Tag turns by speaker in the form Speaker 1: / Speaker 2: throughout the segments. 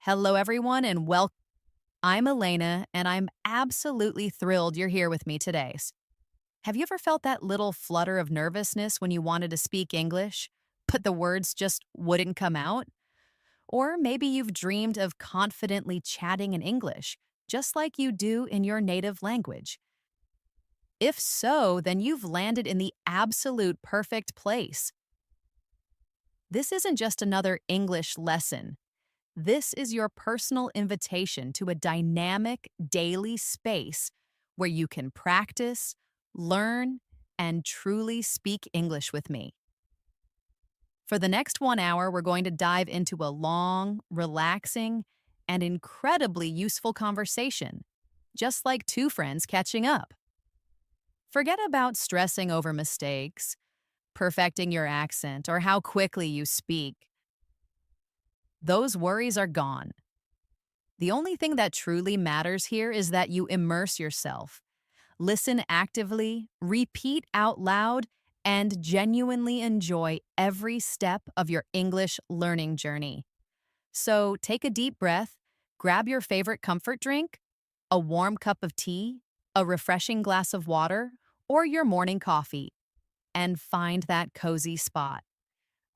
Speaker 1: Hello, everyone, and welcome. I'm Elena, and I'm absolutely thrilled you're here with me today. Have you ever felt that little flutter of nervousness when you wanted to speak English, but the words just wouldn't come out? Or maybe you've dreamed of confidently chatting in English, just like you do in your native language. If so, then you've landed in the absolute perfect place. This isn't just another English lesson. This is your personal invitation to a dynamic daily space where you can practice, learn, and truly speak English with me. For the next 1 hour, we're going to dive into a long, relaxing, and incredibly useful conversation, just like two friends catching up. Forget about stressing over mistakes, perfecting your accent, or how quickly you speak. Those worries are gone. The only thing that truly matters here is that you immerse yourself, listen actively, repeat out loud, and genuinely enjoy every step of your English learning journey. So take a deep breath, grab your favorite comfort drink, a warm cup of tea, a refreshing glass of water, or your morning coffee, and find that cozy spot.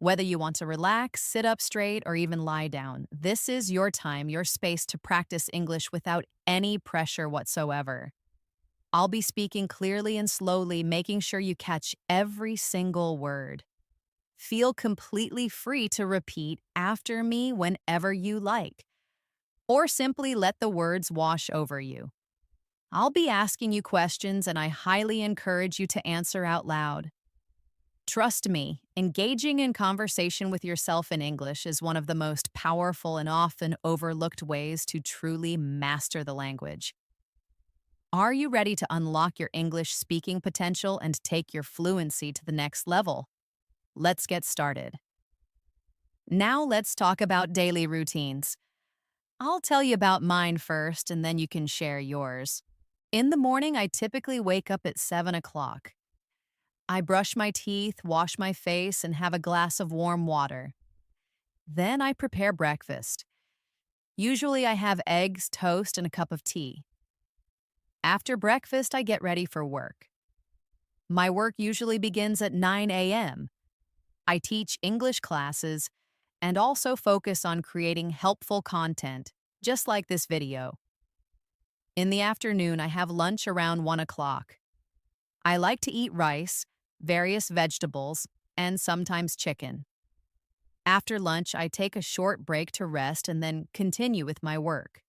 Speaker 1: Whether you want to relax, sit up straight, or even lie down, this is your time, your space to practice English without any pressure whatsoever. I'll be speaking clearly and slowly, making sure you catch every single word. Feel completely free to repeat after me whenever you like, or simply let the words wash over you. I'll be asking you questions, and I highly encourage you to answer out loud. Trust me, engaging in conversation with yourself in English is one of the most powerful and often overlooked ways to truly master the language. Are you ready to unlock your English speaking potential and take your fluency to the next level? Let's get started. Now let's talk about daily routines. I'll tell you about mine first, and then you can share yours. In the morning, I typically wake up at 7 o'clock. I brush my teeth, wash my face, and have a glass of warm water. Then I prepare breakfast. Usually I have eggs, toast, and a cup of tea. After breakfast, I get ready for work. My work usually begins at 9 a.m. I teach English classes and also focus on creating helpful content, just like this video. In the afternoon, I have lunch around 1 o'clock. I like to eat rice, various vegetables, and sometimes chicken. After lunch, I take a short break to rest and then continue with my work.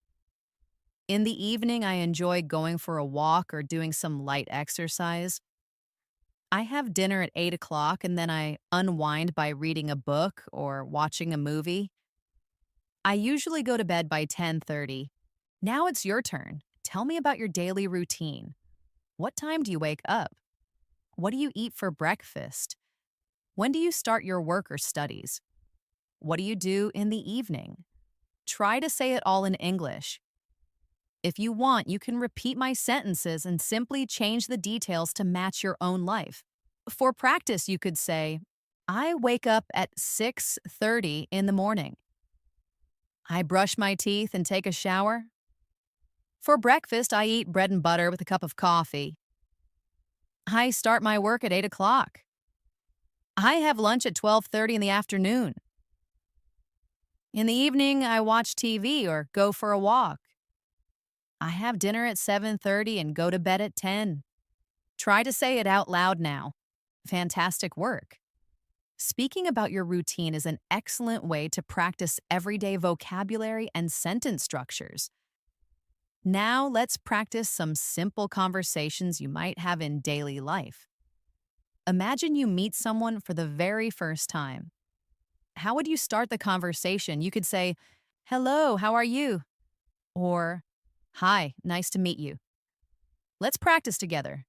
Speaker 1: In the evening, I enjoy going for a walk or doing some light exercise. I have dinner at 8 o'clock and then I unwind by reading a book or watching a movie. I usually go to bed by 10:30. Now it's your turn. Tell me about your daily routine. What time do you wake up? What do you eat for breakfast? When do you start your work or studies? What do you do in the evening? Try to say it all in English. If you want, you can repeat my sentences and simply change the details to match your own life. For practice, you could say, I wake up at 6:30 in the morning. I brush my teeth and take a shower. For breakfast, I eat bread and butter with a cup of coffee. I start my work at 8 o'clock. I have lunch at 12:30 in the afternoon. In the evening, I watch TV or go for a walk. I have dinner at 7:30 and go to bed at 10. Try to say it out loud now. Fantastic work. Speaking about your routine is an excellent way to practice everyday vocabulary and sentence structures. Now let's practice some simple conversations you might have in daily life. Imagine you meet someone for the very first time. How would you start the conversation? You could say, "Hello, how are you?" Or, "Hi, nice to meet you." Let's practice together.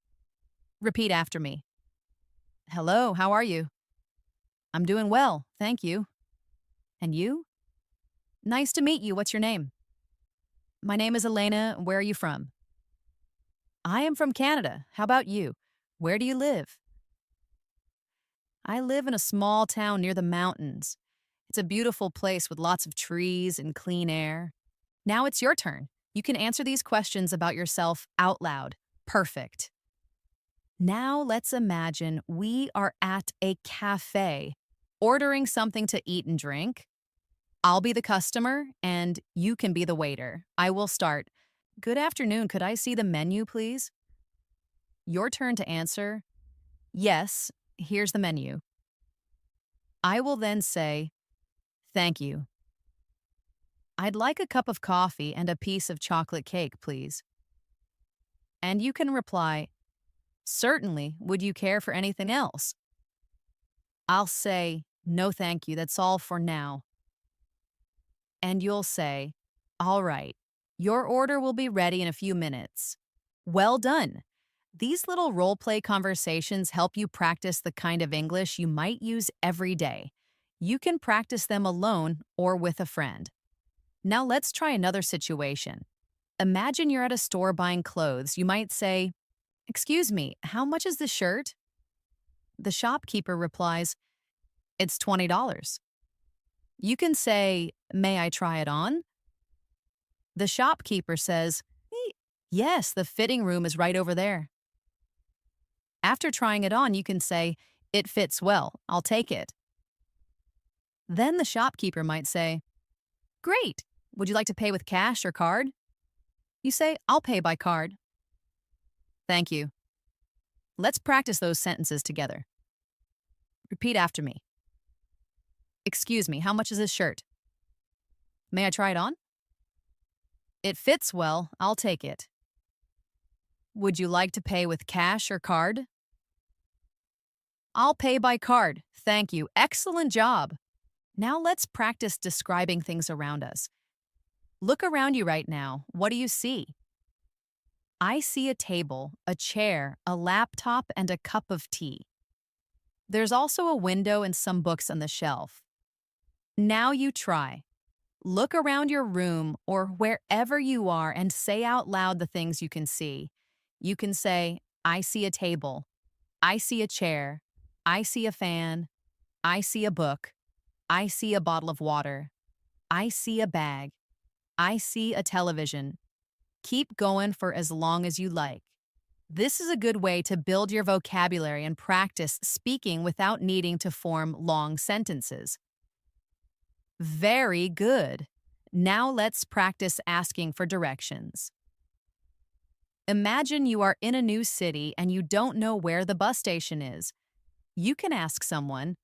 Speaker 1: Repeat after me. "Hello, how are you?" "I'm doing well, thank you." "And you?" "Nice to meet you. What's your name?" "My name is Elena. Where are you from?" "I am from Canada. How about you? Where do you live?" "I live in a small town near the mountains. It's a beautiful place with lots of trees and clean air. Now it's your turn. You can answer these questions about yourself out loud. Perfect. Now let's imagine we are at a cafe, ordering something to eat and drink. I'll be the customer and you can be the waiter. I will start. Good afternoon. Could I see the menu, please? Your turn to answer. Yes, here's the menu. I will then say, thank you. I'd like a cup of coffee and a piece of chocolate cake, please. And you can reply, certainly. Would you care for anything else? I'll say, no, thank you. That's all for now. And you'll say, all right, your order will be ready in a few minutes. Well done. These little role play conversations help you practice the kind of English you might use every day. You can practice them alone or with a friend. Now let's try another situation. Imagine you're at a store buying clothes. You might say, excuse me, how much is this shirt? The shopkeeper replies, it's $20. You can say, may I try it on? The shopkeeper says, yes, the fitting room is right over there. After trying it on, you can say, it fits well, I'll take it. Then the shopkeeper might say, great, would you like to pay with cash or card? You say, I'll pay by card. Thank you. Let's practice those sentences together. Repeat after me. Excuse me, how much is this shirt? May I try it on? It fits well, I'll take it. Would you like to pay with cash or card? I'll pay by card. Thank you. Excellent job. Now let's practice describing things around us. Look around you right now. What do you see? I see a table, a chair, a laptop, and a cup of tea. There's also a window and some books on the shelf. Now you try. Look around your room or wherever you are and say out loud the things you can see. You can say, I see a table. I see a chair. I see a fan. I see a book. I see a bottle of water. I see a bag. I see a television. Keep going for as long as you like. This is a good way to build your vocabulary and practice speaking without needing to form long sentences. Very good. Now let's practice asking for directions. Imagine you are in a new city and you don't know where the bus station is. You can ask someone,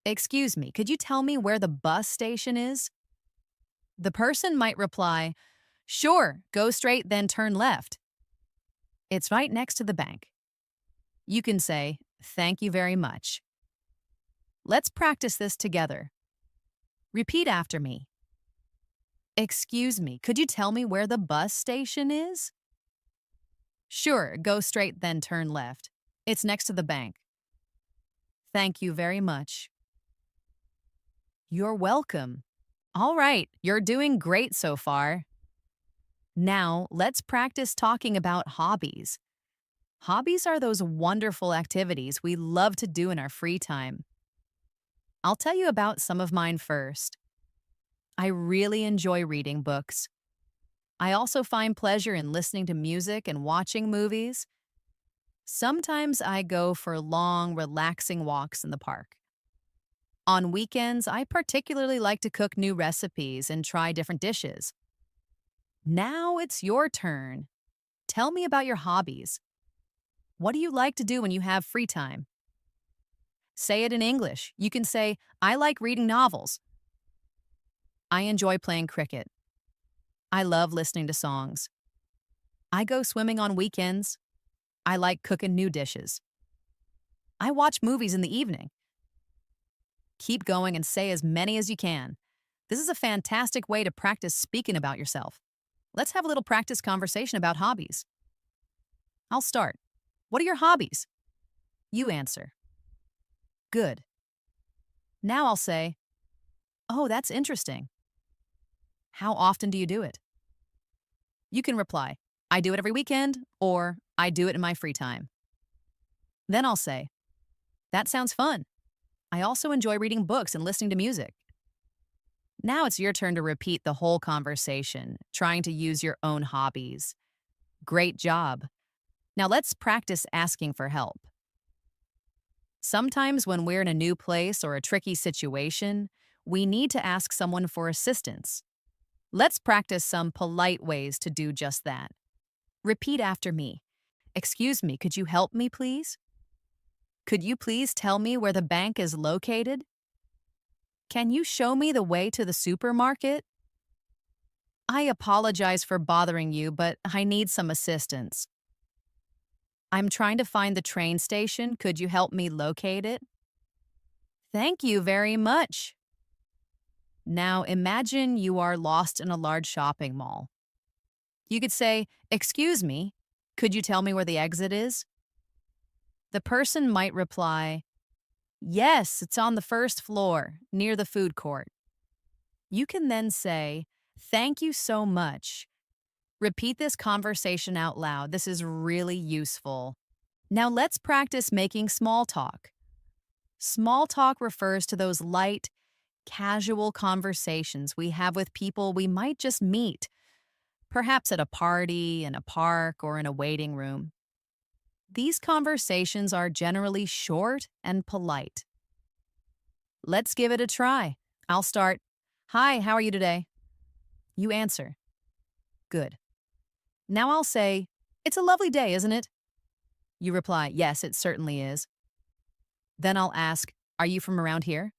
Speaker 1: excuse me, could you tell me where the bus station is? The person might reply, sure, go straight, then turn left. It's right next to the bank. You can say, thank you very much. Let's practice this together. Repeat after me. Excuse me, could you tell me where the bus station is? Sure, go straight, then turn left. It's next to the bank. Thank you very much. You're welcome. All right, you're doing great so far. Now, let's practice talking about hobbies. Hobbies are those wonderful activities we love to do in our free time. I'll tell you about some of mine first. I really enjoy reading books. I also find pleasure in listening to music and watching movies. Sometimes I go for long, relaxing walks in the park. On weekends, I particularly like to cook new recipes and try different dishes. Now it's your turn. Tell me about your hobbies. What do you like to do when you have free time? Say it in English. You can say, I like reading novels. I enjoy playing cricket. I love listening to songs. I go swimming on weekends. I like cooking new dishes. I watch movies in the evening. Keep going and say as many as you can. This is a fantastic way to practice speaking about yourself. Let's have a little practice conversation about hobbies. I'll start. What are your hobbies? You answer. Good. Now I'll say, oh, that's interesting. How often do you do it? You can reply, I do it every weekend, or I do it in my free time. Then I'll say, that sounds fun. I also enjoy reading books and listening to music. Now it's your turn to repeat the whole conversation, trying to use your own hobbies. Great job. Now let's practice asking for help. Sometimes when we're in a new place or a tricky situation, we need to ask someone for assistance. Let's practice some polite ways to do just that. Repeat after me. Excuse me, could you help me, please? Could you please tell me where the bank is located? Can you show me the way to the supermarket? I apologize for bothering you, but I need some assistance. I'm trying to find the train station. Could you help me locate it? Thank you very much. Now imagine you are lost in a large shopping mall. You could say, "Excuse me, could you tell me where the exit is?" The person might reply, "Yes, it's on the first floor, near the food court." You can then say, "Thank you so much." Repeat this conversation out loud. This is really useful. Now let's practice making small talk. Small talk refers to those light, casual conversations we have with people we might just meet, perhaps at a party, in a park, or in a waiting room. These conversations are generally short and polite. Let's give it a try. I'll start. "Hi, how are you today?" You answer. Good. Now I'll say, "It's a lovely day, isn't it?" You reply, "Yes, it certainly is." Then I'll ask, "Are you from around here?"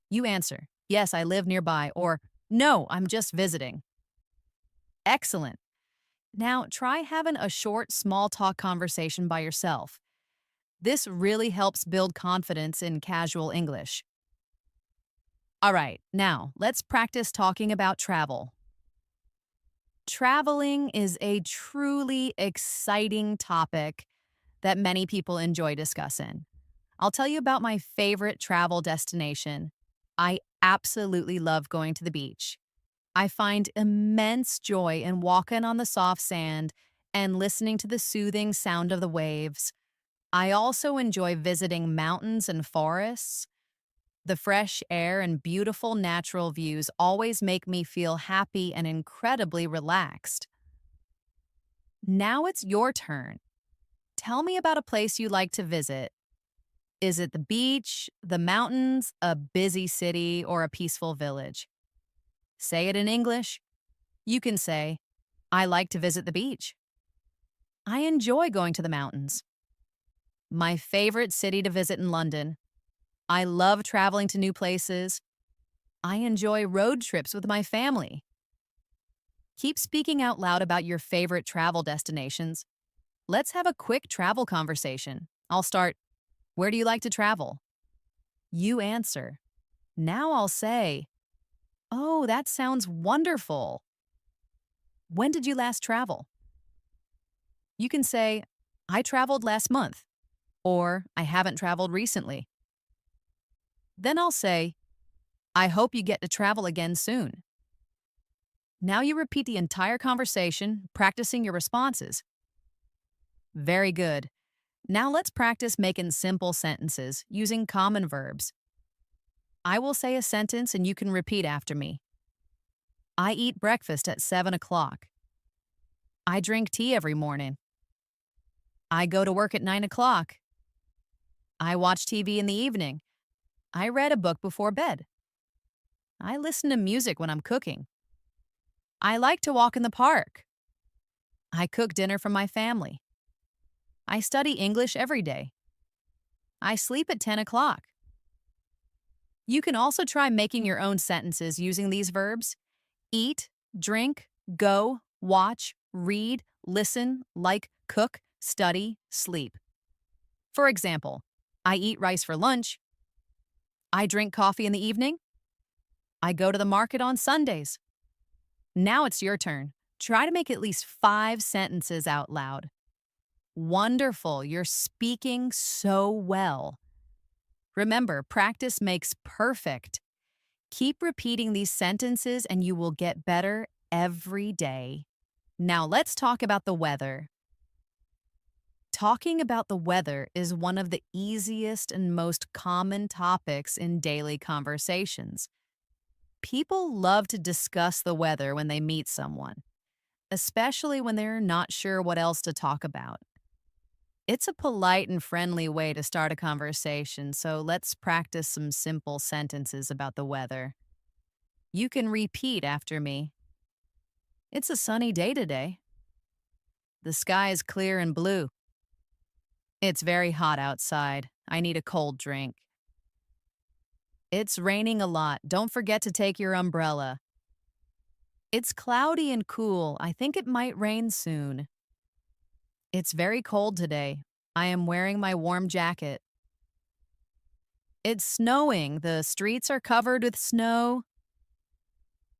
Speaker 1: You answer, "Yes, I live nearby," or "No, I'm just visiting." Excellent. Now try having a short, small talk conversation by yourself. This really helps build confidence in casual English. All right, now let's practice talking about travel. Traveling is a truly exciting topic that many people enjoy discussing. I'll tell you about my favorite travel destination. I absolutely love going to the beach. I find immense joy in walking on the soft sand and listening to the soothing sound of the waves. I also enjoy visiting mountains and forests. The fresh air and beautiful natural views always make me feel happy and incredibly relaxed. Now it's your turn. Tell me about a place you like to visit. Is it the beach, the mountains, a busy city, or a peaceful village? Say it in English. You can say, "I like to visit the beach." "I enjoy going to the mountains." "My favorite city to visit in London." "I love traveling to new places." "I enjoy road trips with my family." Keep speaking out loud about your favorite travel destinations. Let's have a quick travel conversation. I'll start, "Where do you like to travel?" You answer. Now I'll say, "Oh, that sounds wonderful. When did you last travel?" You can say, "I traveled last month," or "I haven't traveled recently." Then I'll say, "I hope you get to travel again soon." Now you repeat the entire conversation, practicing your responses. Very good. Now let's practice making simple sentences using common verbs. I will say a sentence and you can repeat after me. I eat breakfast at 7 o'clock. I drink tea every morning. I go to work at 9 o'clock. I watch TV in the evening. I read a book before bed. I listen to music when I'm cooking. I like to walk in the park. I cook dinner for my family. I study English every day. I sleep at 10 o'clock. You can also try making your own sentences using these verbs: eat, drink, go, watch, read, listen, like, cook, study, sleep. For example, I eat rice for lunch. I drink coffee in the evening. I go to the market on Sundays. Now it's your turn. Try to make at least 5 sentences out loud. Wonderful, you're speaking so well. Remember, practice makes perfect. Keep repeating these sentences and you will get better every day. Now let's talk about the weather. Talking about the weather is one of the easiest and most common topics in daily conversations. People love to discuss the weather when they meet someone, especially when they're not sure what else to talk about. It's a polite and friendly way to start a conversation, so let's practice some simple sentences about the weather. You can repeat after me. It's a sunny day today. The sky is clear and blue. It's very hot outside. I need a cold drink. It's raining a lot. Don't forget to take your umbrella. It's cloudy and cool. I think it might rain soon. It's very cold today. I am wearing my warm jacket. It's snowing. The streets are covered with snow.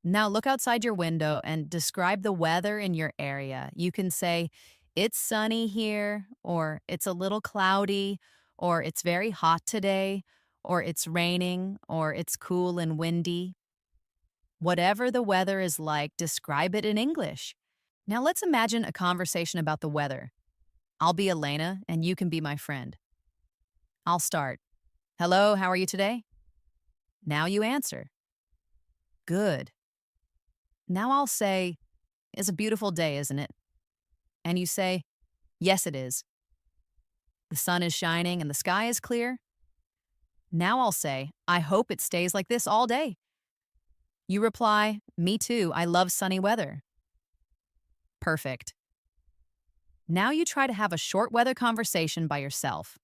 Speaker 1: Now look outside your window and describe the weather in your area. You can say, it's sunny here, or it's a little cloudy, or it's very hot today, or it's raining, or it's cool and windy. Whatever the weather is like, describe it in English. Now let's imagine a conversation about the weather. I'll be Elena, and you can be my friend. I'll start. Hello, how are you today? Now you answer. Good. Now I'll say, it's a beautiful day, isn't it? And you say, yes, it is. The sun is shining and the sky is clear. Now I'll say, I hope it stays like this all day. You reply, me too, I love sunny weather. Perfect. Now you try to have a short weather conversation by yourself.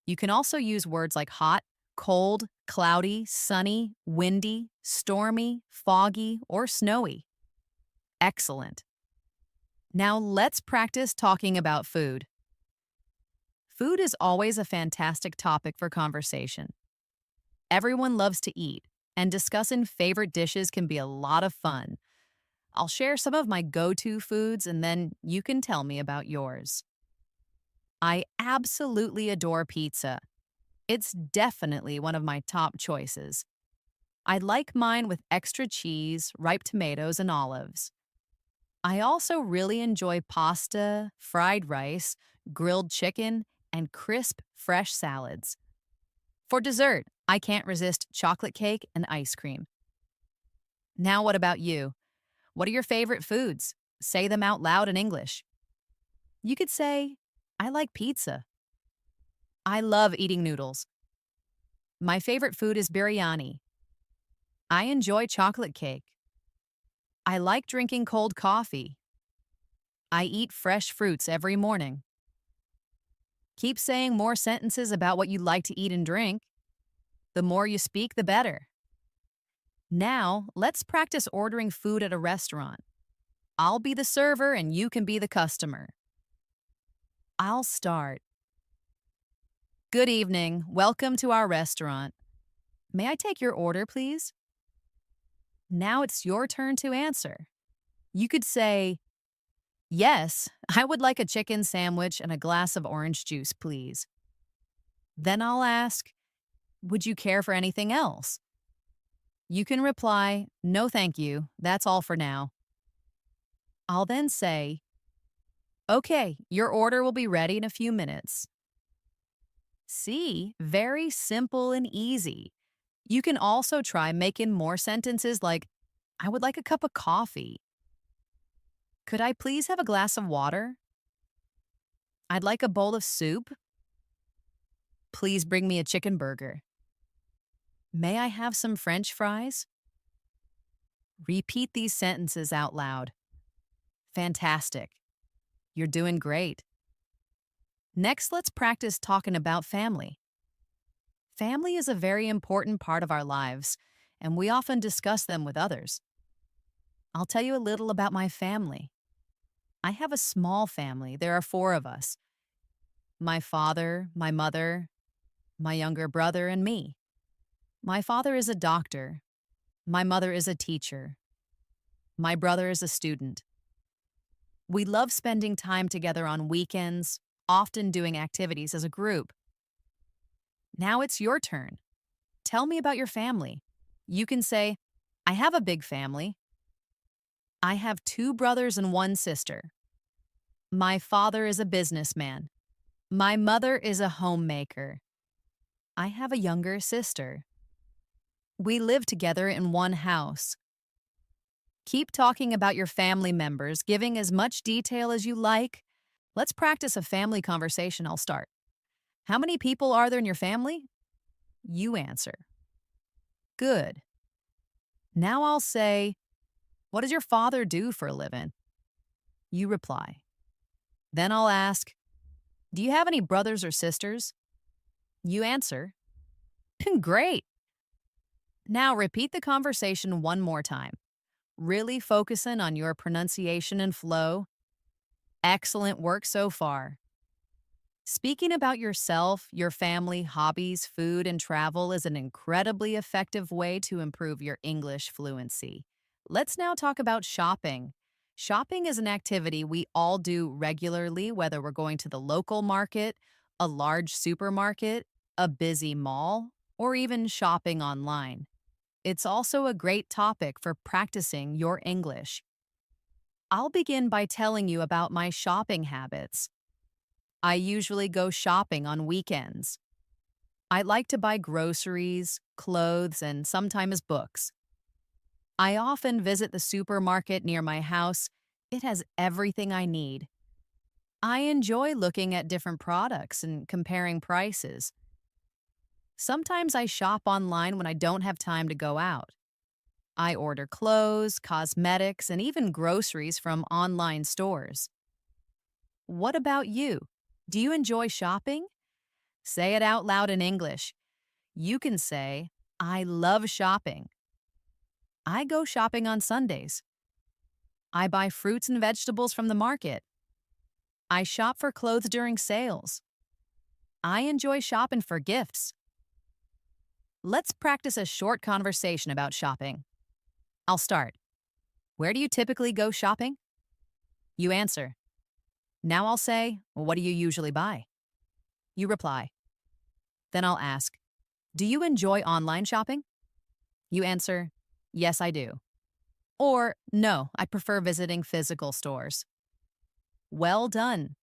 Speaker 1: You can also use words like hot, cold, cloudy, sunny, windy, stormy, foggy, or snowy. Excellent. Now let's practice talking about food. Food is always a fantastic topic for conversation. Everyone loves to eat, and discussing favorite dishes can be a lot of fun. I'll share some of my go-to foods, and then you can tell me about yours. I absolutely adore pizza. It's definitely one of my top choices. I like mine with extra cheese, ripe tomatoes, and olives. I also really enjoy pasta, fried rice, grilled chicken, and crisp, fresh salads. For dessert, I can't resist chocolate cake and ice cream. Now, what about you? What are your favorite foods? Say them out loud in English. You could say, I like pizza. I love eating noodles. My favorite food is biryani. I enjoy chocolate cake. I like drinking cold coffee. I eat fresh fruits every morning. Keep saying more sentences about what you like to eat and drink. The more you speak, the better. Now, let's practice ordering food at a restaurant. I'll be the server and you can be the customer. I'll start. Good evening. Welcome to our restaurant. May I take your order, please? Now it's your turn to answer. You could say, yes, I would like a chicken sandwich and a glass of orange juice, please. Then I'll ask, would you care for anything else? You can reply, no thank you, that's all for now. I'll then say, okay, your order will be ready in a few minutes. See, very simple and easy. You can also try making more sentences like, I would like a cup of coffee. Could I please have a glass of water? I'd like a bowl of soup. Please bring me a chicken burger. May I have some French fries? Repeat these sentences out loud. Fantastic. You're doing great. Next, let's practice talking about family. Family is a very important part of our lives, and we often discuss them with others. I'll tell you a little about my family. I have a small family. There are 4 of us. My father, my mother, my younger brother, and me. My father is a doctor. My mother is a teacher. My brother is a student. We love spending time together on weekends, often doing activities as a group. Now it's your turn. Tell me about your family. You can say, I have a big family. I have 2 brothers and 1 sister. My father is a businessman. My mother is a homemaker. I have a younger sister. We live together in one house. Keep talking about your family members, giving as much detail as you like. Let's practice a family conversation. I'll start. How many people are there in your family? You answer. Good. Now I'll say, what does your father do for a living? You reply. Then I'll ask, do you have any brothers or sisters? You answer. Great. Now repeat the conversation one more time, really focusing on your pronunciation and flow. Excellent work so far. Speaking about yourself, your family, hobbies, food, and travel is an incredibly effective way to improve your English fluency. Let's now talk about shopping. Shopping is an activity we all do regularly, whether we're going to the local market, a large supermarket, a busy mall, or even shopping online. It's also a great topic for practicing your English. I'll begin by telling you about my shopping habits. I usually go shopping on weekends. I like to buy groceries, clothes, and sometimes books. I often visit the supermarket near my house. It has everything I need. I enjoy looking at different products and comparing prices. Sometimes I shop online when I don't have time to go out. I order clothes, cosmetics, and even groceries from online stores. What about you? Do you enjoy shopping? Say it out loud in English. You can say, I love shopping. I go shopping on Sundays. I buy fruits and vegetables from the market. I shop for clothes during sales. I enjoy shopping for gifts. Let's practice a short conversation about shopping. I'll start. Where do you typically go shopping? You answer. Now I'll say, what do you usually buy? You reply. Then I'll ask, do you enjoy online shopping? You answer, yes, I do. Or, no, I prefer visiting physical stores. Well done.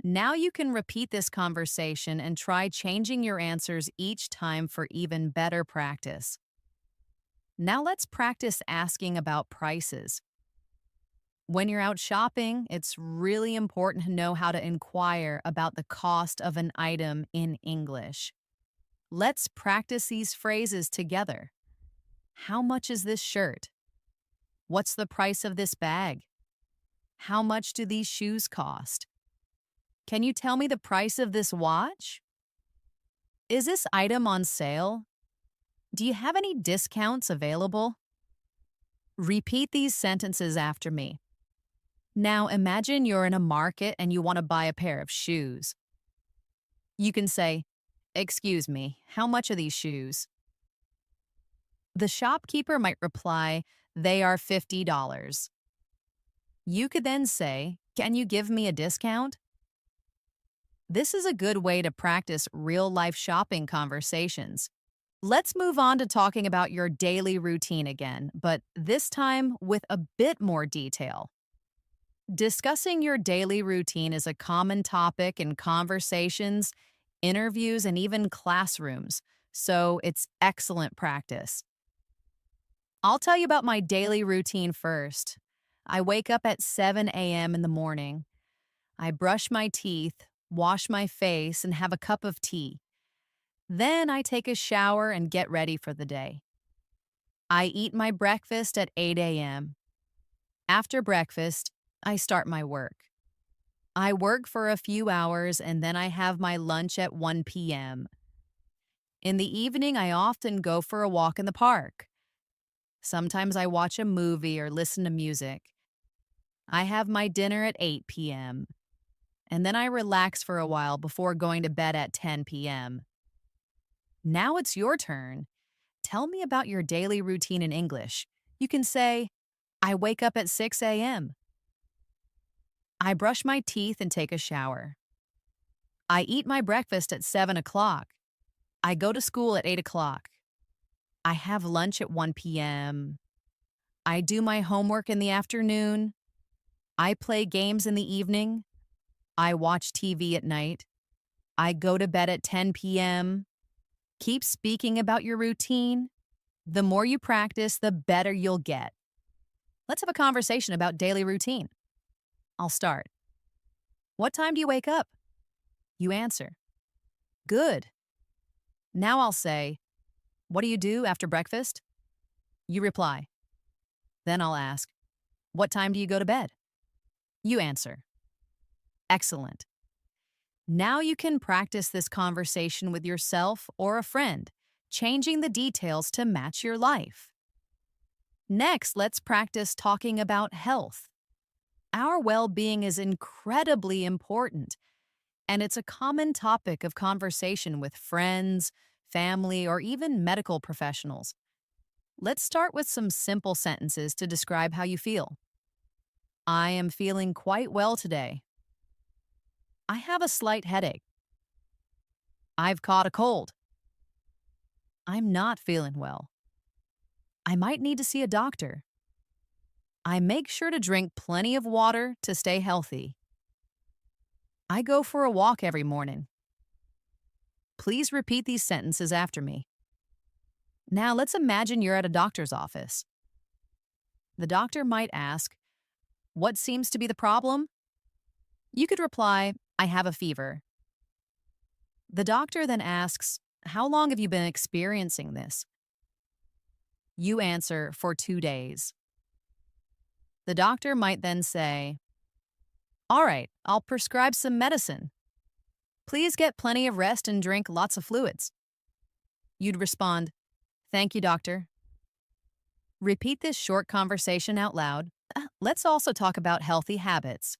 Speaker 1: Now you can repeat this conversation and try changing your answers each time for even better practice. Now let's practice asking about prices. When you're out shopping, it's really important to know how to inquire about the cost of an item in English. Let's practice these phrases together. How much is this shirt? What's the price of this bag? How much do these shoes cost? Can you tell me the price of this watch? Is this item on sale? Do you have any discounts available? Repeat these sentences after me. Now imagine you're in a market and you want to buy a pair of shoes. You can say, excuse me, how much are these shoes? The shopkeeper might reply, they are $50. You could then say, can you give me a discount? This is a good way to practice real-life shopping conversations. Let's move on to talking about your daily routine again, but this time with a bit more detail. Discussing your daily routine is a common topic in conversations, interviews, and even classrooms, so it's excellent practice. I'll tell you about my daily routine first. I wake up at 7 a.m. in the morning. I brush my teeth, wash my face, and have a cup of tea. Then I take a shower and get ready for the day. I eat my breakfast at 8 a.m. After breakfast, I start my work. I work for a few hours and then I have my lunch at 1 p.m. In the evening, I often go for a walk in the park. Sometimes I watch a movie or listen to music. I have my dinner at 8 p.m. and then I relax for a while before going to bed at 10 p.m. Now it's your turn. Tell me about your daily routine in English. You can say, I wake up at 6 a.m. I brush my teeth and take a shower. I eat my breakfast at 7 o'clock. I go to school at 8 o'clock. I have lunch at 1 p.m. I do my homework in the afternoon. I play games in the evening. I watch TV at night. I go to bed at 10 p.m. Keep speaking about your routine. The more you practice, the better you'll get. Let's have a conversation about daily routine. I'll start. What time do you wake up? You answer. Good. Now I'll say, what do you do after breakfast? You reply. Then I'll ask, what time do you go to bed? You answer. Excellent. Now you can practice this conversation with yourself or a friend, changing the details to match your life. Next, let's practice talking about health. Our well-being is incredibly important, and it's a common topic of conversation with friends, family, or even medical professionals. Let's start with some simple sentences to describe how you feel. I am feeling quite well today. I have a slight headache. I've caught a cold. I'm not feeling well. I might need to see a doctor. I make sure to drink plenty of water to stay healthy. I go for a walk every morning. Please repeat these sentences after me. Now let's imagine you're at a doctor's office. The doctor might ask, what seems to be the problem? You could reply, I have a fever. The doctor then asks, how long have you been experiencing this? You answer, for 2 days. The doctor might then say, all right, I'll prescribe some medicine. Please get plenty of rest and drink lots of fluids. You'd respond, thank you, doctor. Repeat this short conversation out loud. Let's also talk about healthy habits.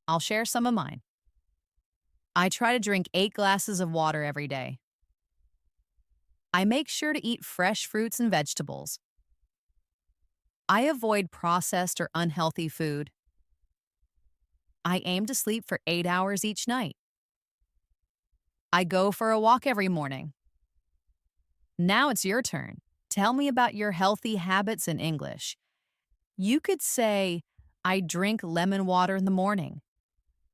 Speaker 1: I'll share some of mine. I try to drink 8 glasses of water every day. I make sure to eat fresh fruits and vegetables. I avoid processed or unhealthy food. I aim to sleep for 8 hours each night. I go for a walk every morning. Now it's your turn. Tell me about your healthy habits in English. You could say, I drink lemon water in the morning.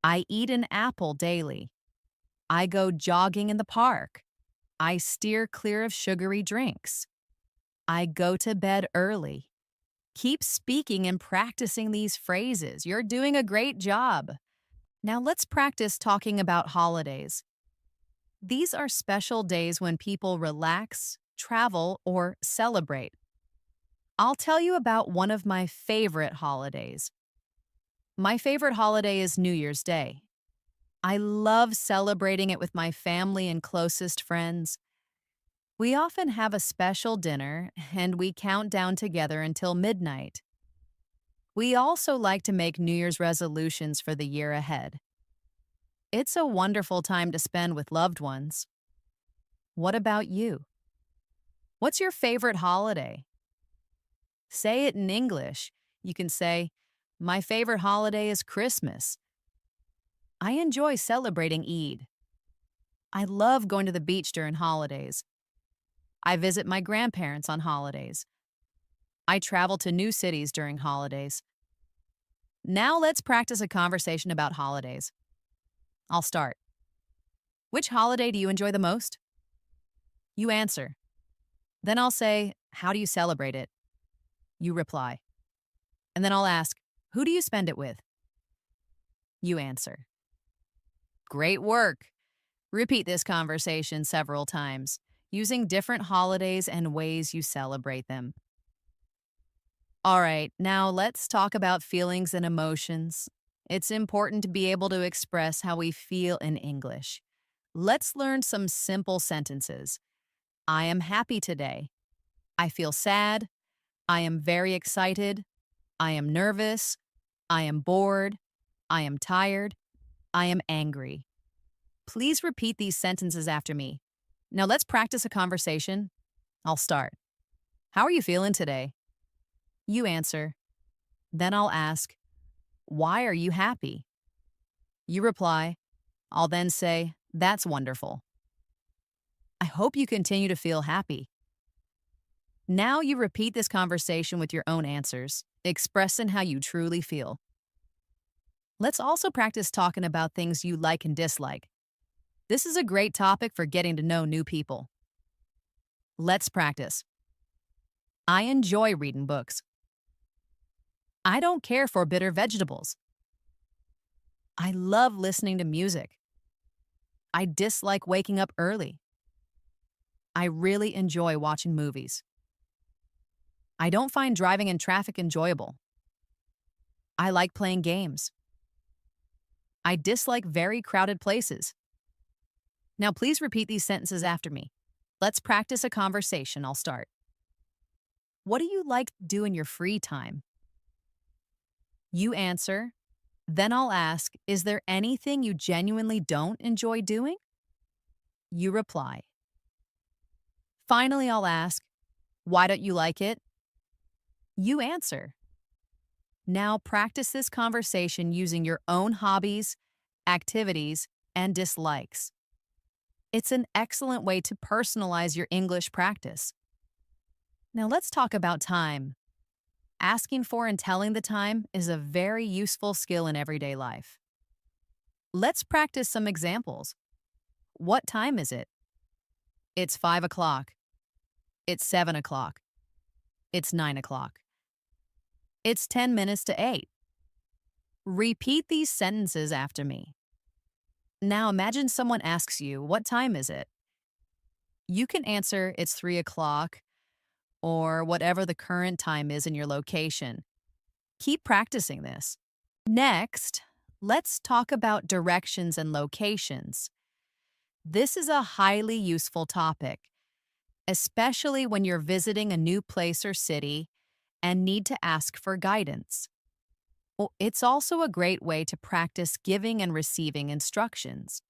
Speaker 1: I eat an apple daily. I go jogging in the park. I steer clear of sugary drinks. I go to bed early. Keep speaking and practicing these phrases. You're doing a great job. Now let's practice talking about holidays. These are special days when people relax, travel, or celebrate. I'll tell you about one of my favorite holidays. My favorite holiday is New Year's Day. I love celebrating it with my family and closest friends. We often have a special dinner, and we count down together until midnight. We also like to make New Year's resolutions for the year ahead. It's a wonderful time to spend with loved ones. What about you? What's your favorite holiday? Say it in English. You can say, my favorite holiday is Christmas. I enjoy celebrating Eid. I love going to the beach during holidays. I visit my grandparents on holidays. I travel to new cities during holidays. Now let's practice a conversation about holidays. I'll start. Which holiday do you enjoy the most? You answer. Then I'll say, how do you celebrate it? You reply. And then I'll ask, who do you spend it with? You answer. Great work. Repeat this conversation several times, using different holidays and ways you celebrate them. All right, now let's talk about feelings and emotions. It's important to be able to express how we feel in English. Let's learn some simple sentences. I am happy today. I feel sad. I am very excited. I am nervous. I am bored. I am tired. I am angry. Please repeat these sentences after me. Now let's practice a conversation. I'll start. How are you feeling today? You answer. Then I'll ask, why are you happy? You reply. I'll then say, that's wonderful. I hope you continue to feel happy. Now you repeat this conversation with your own answers, expressing how you truly feel. Let's also practice talking about things you like and dislike. This is a great topic for getting to know new people. Let's practice. I enjoy reading books. I don't care for bitter vegetables. I love listening to music. I dislike waking up early. I really enjoy watching movies. I don't find driving in traffic enjoyable. I like playing games. I dislike very crowded places. Now, please repeat these sentences after me. Let's practice a conversation. I'll start. What do you like to do in your free time? You answer. Then I'll ask, is there anything you genuinely don't enjoy doing? You reply. Finally, I'll ask, why don't you like it? You answer. Now practice this conversation using your own hobbies, activities, and dislikes. It's an excellent way to personalize your English practice. Now let's talk about time. Asking for and telling the time is a very useful skill in everyday life. Let's practice some examples. What time is it? It's 5 o'clock. It's 7 o'clock. It's 9 o'clock. It's 10 minutes to 8. Repeat these sentences after me. Now imagine someone asks you, what time is it? You can answer, it's 3 o'clock, or whatever the current time is in your location. Keep practicing this. Next, let's talk about directions and locations. This is a highly useful topic, especially when you're visiting a new place or city and need to ask for guidance. Well, it's also a great way to practice giving and receiving instructions.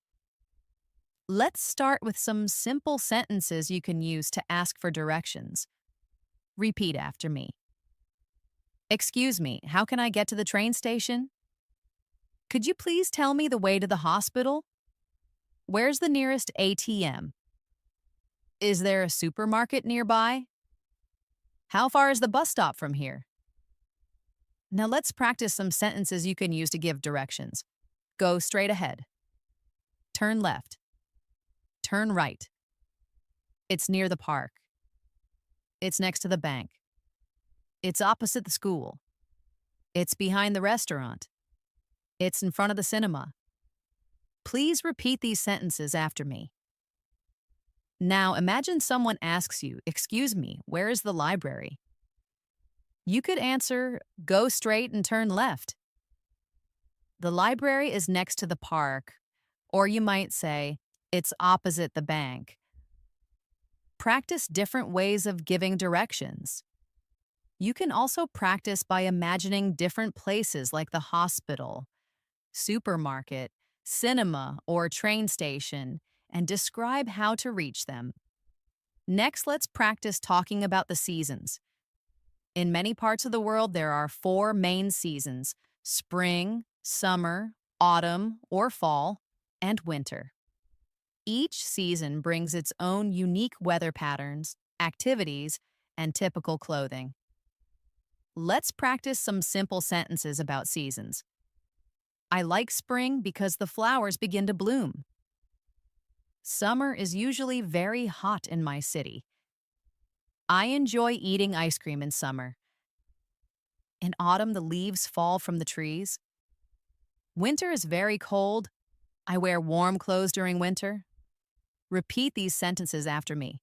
Speaker 1: Let's start with some simple sentences you can use to ask for directions. Repeat after me. Excuse me, how can I get to the train station? Could you please tell me the way to the hospital? Where's the nearest ATM? Is there a supermarket nearby? How far is the bus stop from here? Now let's practice some sentences you can use to give directions. Go straight ahead. Turn left. Turn right. It's near the park. It's next to the bank. It's opposite the school. It's behind the restaurant. It's in front of the cinema. Please repeat these sentences after me. Now imagine someone asks you, excuse me, where is the library? You could answer, go straight and turn left. The library is next to the park, or you might say, it's opposite the bank. Practice different ways of giving directions. You can also practice by imagining different places like the hospital, supermarket, cinema, or train station, and describe how to reach them. Next, let's practice talking about the seasons. In many parts of the world, there are 4 main seasons: spring, summer, autumn or fall, and winter. Each season brings its own unique weather patterns, activities, and typical clothing. Let's practice some simple sentences about seasons. I like spring because the flowers begin to bloom. Summer is usually very hot in my city. I enjoy eating ice cream in summer. In autumn, the leaves fall from the trees. Winter is very cold. I wear warm clothes during winter. Repeat these sentences after me.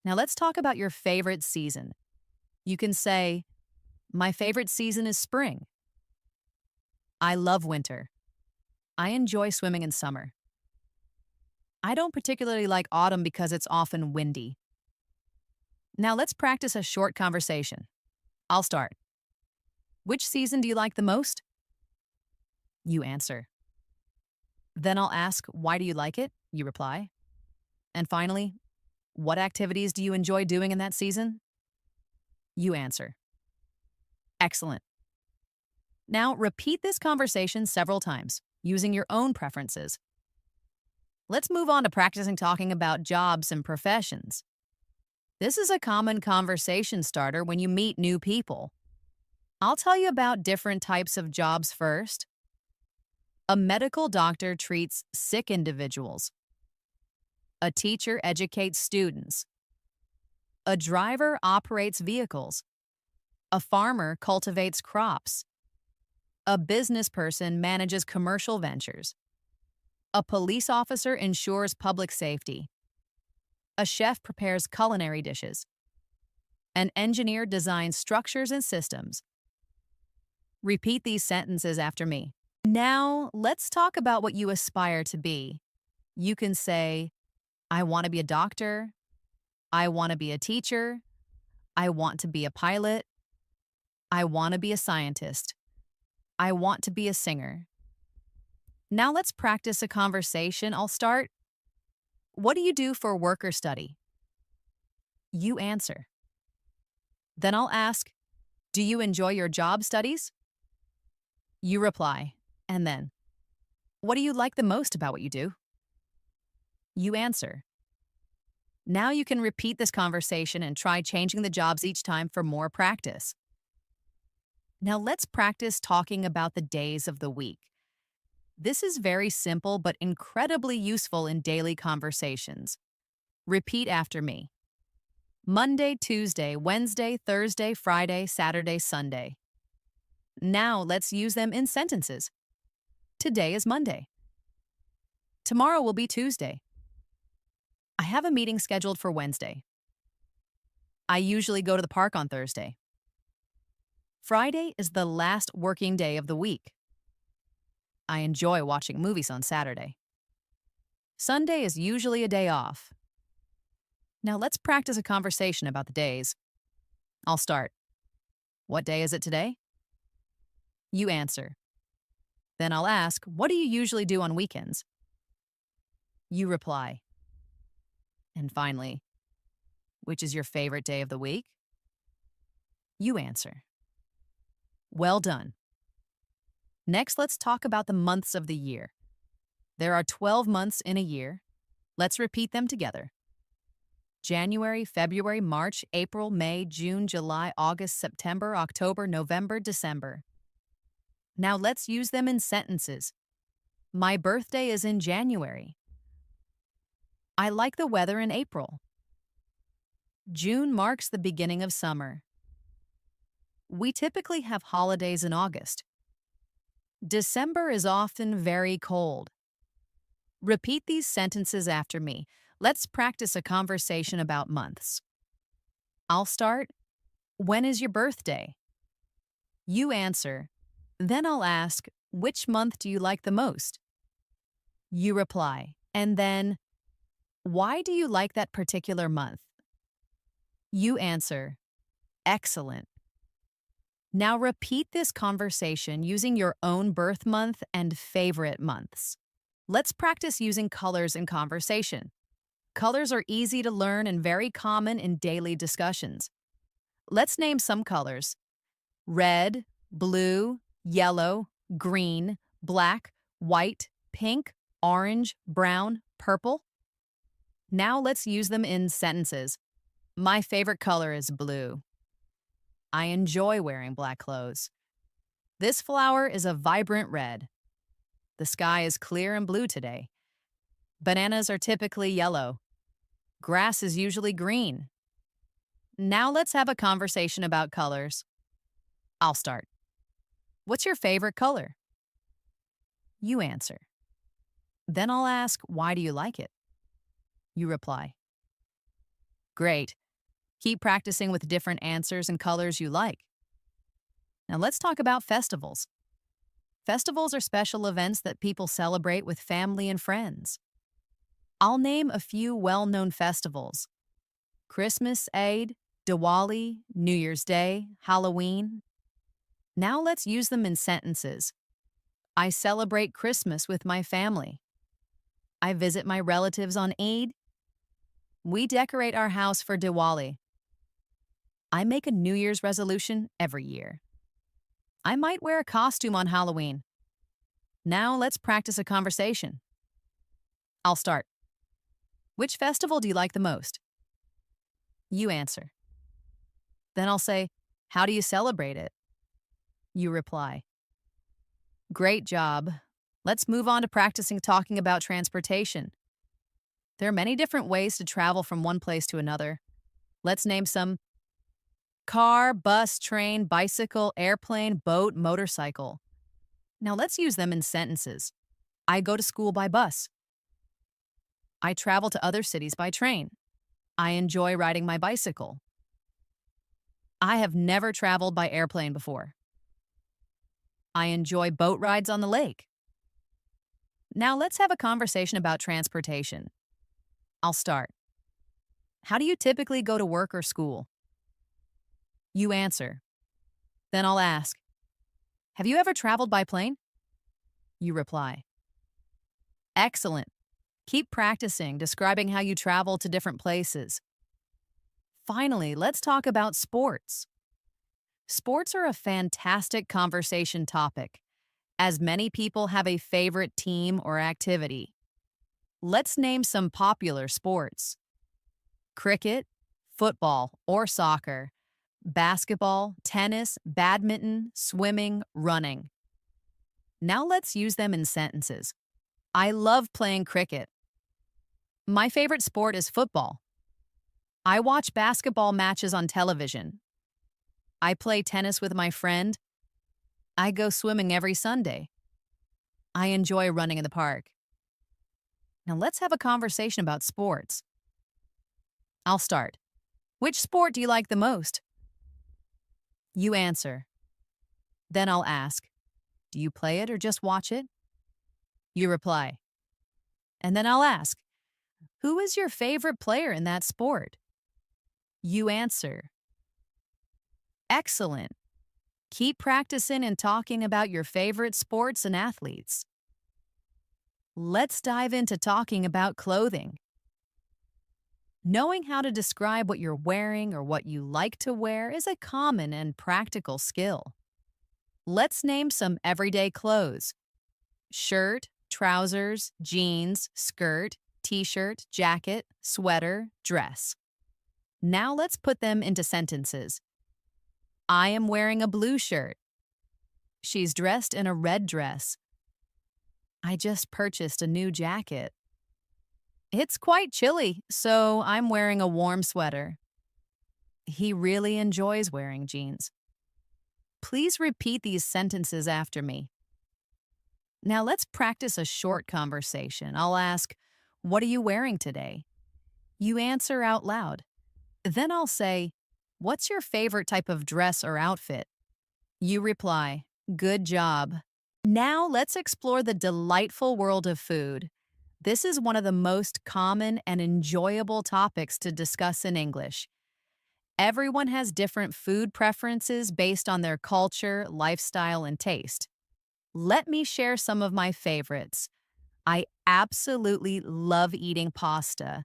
Speaker 1: Now let's talk about your favorite season. You can say, my favorite season is spring. I love winter. I enjoy swimming in summer. I don't particularly like autumn because it's often windy. Now let's practice a short conversation. I'll start. Which season do you like the most? You answer. Then I'll ask, why do you like it? You reply. And finally, what activities do you enjoy doing in that season? You answer. Excellent. Now repeat this conversation several times, using your own preferences. Let's move on to practicing talking about jobs and professions. This is a common conversation starter when you meet new people. I'll tell you about different types of jobs first. A medical doctor treats sick individuals. A teacher educates students. A driver operates vehicles. A farmer cultivates crops. A business person manages commercial ventures. A police officer ensures public safety. A chef prepares culinary dishes. An engineer designs structures and systems. Repeat these sentences after me. Now, let's talk about what you aspire to be. You can say, I want to be a doctor. I want to be a teacher. I want to be a pilot. I want to be a scientist. I want to be a singer. Now let's practice a conversation. I'll start. What do you do for work or study? You answer. Then I'll ask, do you enjoy your job studies? You reply. And then, what do you like the most about what you do? You answer. Now you can repeat this conversation and try changing the jobs each time for more practice. Now let's practice talking about the days of the week. This is very simple but incredibly useful in daily conversations. Repeat after me. Monday, Tuesday, Wednesday, Thursday, Friday, Saturday, Sunday. Now let's use them in sentences. Today is Monday. Tomorrow will be Tuesday. I have a meeting scheduled for Wednesday. I usually go to the park on Thursday. Friday is the last working day of the week. I enjoy watching movies on Saturday. Sunday is usually a day off. Now let's practice a conversation about the days. I'll start. What day is it today? You answer. Then I'll ask, what do you usually do on weekends? You reply. And finally, which is your favorite day of the week? You answer. Well done. Next, let's talk about the months of the year. There are 12 months in a year. Let's repeat them together. January, February, March, April, May, June, July, August, September, October, November, December. Now let's use them in sentences. My birthday is in January. I like the weather in April. June marks the beginning of summer. We typically have holidays in August. December is often very cold. Repeat these sentences after me. Let's practice a conversation about months. I'll start. When is your birthday? You answer. Then I'll ask, which month do you like the most? You reply. And then, why do you like that particular month? You answer. Excellent. Now repeat this conversation using your own birth month and favorite months. Let's practice using colors in conversation. Colors are easy to learn and very common in daily discussions. Let's name some colors. Red, blue, yellow, green, black, white, pink, orange, brown, purple. Now let's use them in sentences. My favorite color is blue. I enjoy wearing black clothes. This flower is a vibrant red. The sky is clear and blue today. Bananas are typically yellow. Grass is usually green. Now let's have a conversation about colors. I'll start. What's your favorite color? You answer. Then I'll ask, why do you like it? You reply. Great. Keep practicing with different answers and colors you like. Now let's talk about festivals. Festivals are special events that people celebrate with family and friends. I'll name a few well-known festivals. Christmas, Eid, Diwali, New Year's Day, Halloween. Now let's use them in sentences. I celebrate Christmas with my family. I visit my relatives on Eid. We decorate our house for Diwali. I make a New Year's resolution every year. I might wear a costume on Halloween. Now let's practice a conversation. I'll start. Which festival do you like the most? You answer. Then I'll say, how do you celebrate it? You reply. Great job. Let's move on to practicing talking about transportation. There are many different ways to travel from one place to another. Let's name some: car, bus, train, bicycle, airplane, boat, motorcycle. Now let's use them in sentences. I go to school by bus. I travel to other cities by train. I enjoy riding my bicycle. I have never traveled by airplane before. I enjoy boat rides on the lake. Now let's have a conversation about transportation. I'll start. How do you typically go to work or school? You answer. Then I'll ask, have you ever traveled by plane? You reply. Excellent. Keep practicing describing how you travel to different places. Finally, let's talk about sports. Sports are a fantastic conversation topic, as many people have a favorite team or activity. Let's name some popular sports: cricket, football or soccer, basketball, tennis, badminton, swimming, running. Now let's use them in sentences. I love playing cricket. My favorite sport is football. I watch basketball matches on television. I play tennis with my friend. I go swimming every Sunday. I enjoy running in the park. Now let's have a conversation about sports. I'll start. Which sport do you like the most? You answer. Then I'll ask, do you play it or just watch it? You reply. And then I'll ask, who is your favorite player in that sport? You answer. Excellent. Keep practicing and talking about your favorite sports and athletes. Let's dive into talking about clothing. Knowing how to describe what you're wearing or what you like to wear is a common and practical skill. Let's name some everyday clothes: shirt, trousers, jeans, skirt, t-shirt, jacket, sweater, dress. Now let's put them into sentences. I am wearing a blue shirt. She's dressed in a red dress. I just purchased a new jacket. It's quite chilly, so I'm wearing a warm sweater. He really enjoys wearing jeans. Please repeat these sentences after me. Now let's practice a short conversation. I'll ask, what are you wearing today? You answer out loud. Then I'll say, what's your favorite type of dress or outfit? You reply, good job. Now let's explore the delightful world of food. This is one of the most common and enjoyable topics to discuss in English. Everyone has different food preferences based on their culture, lifestyle, and taste. Let me share some of my favorites. I absolutely love eating pasta.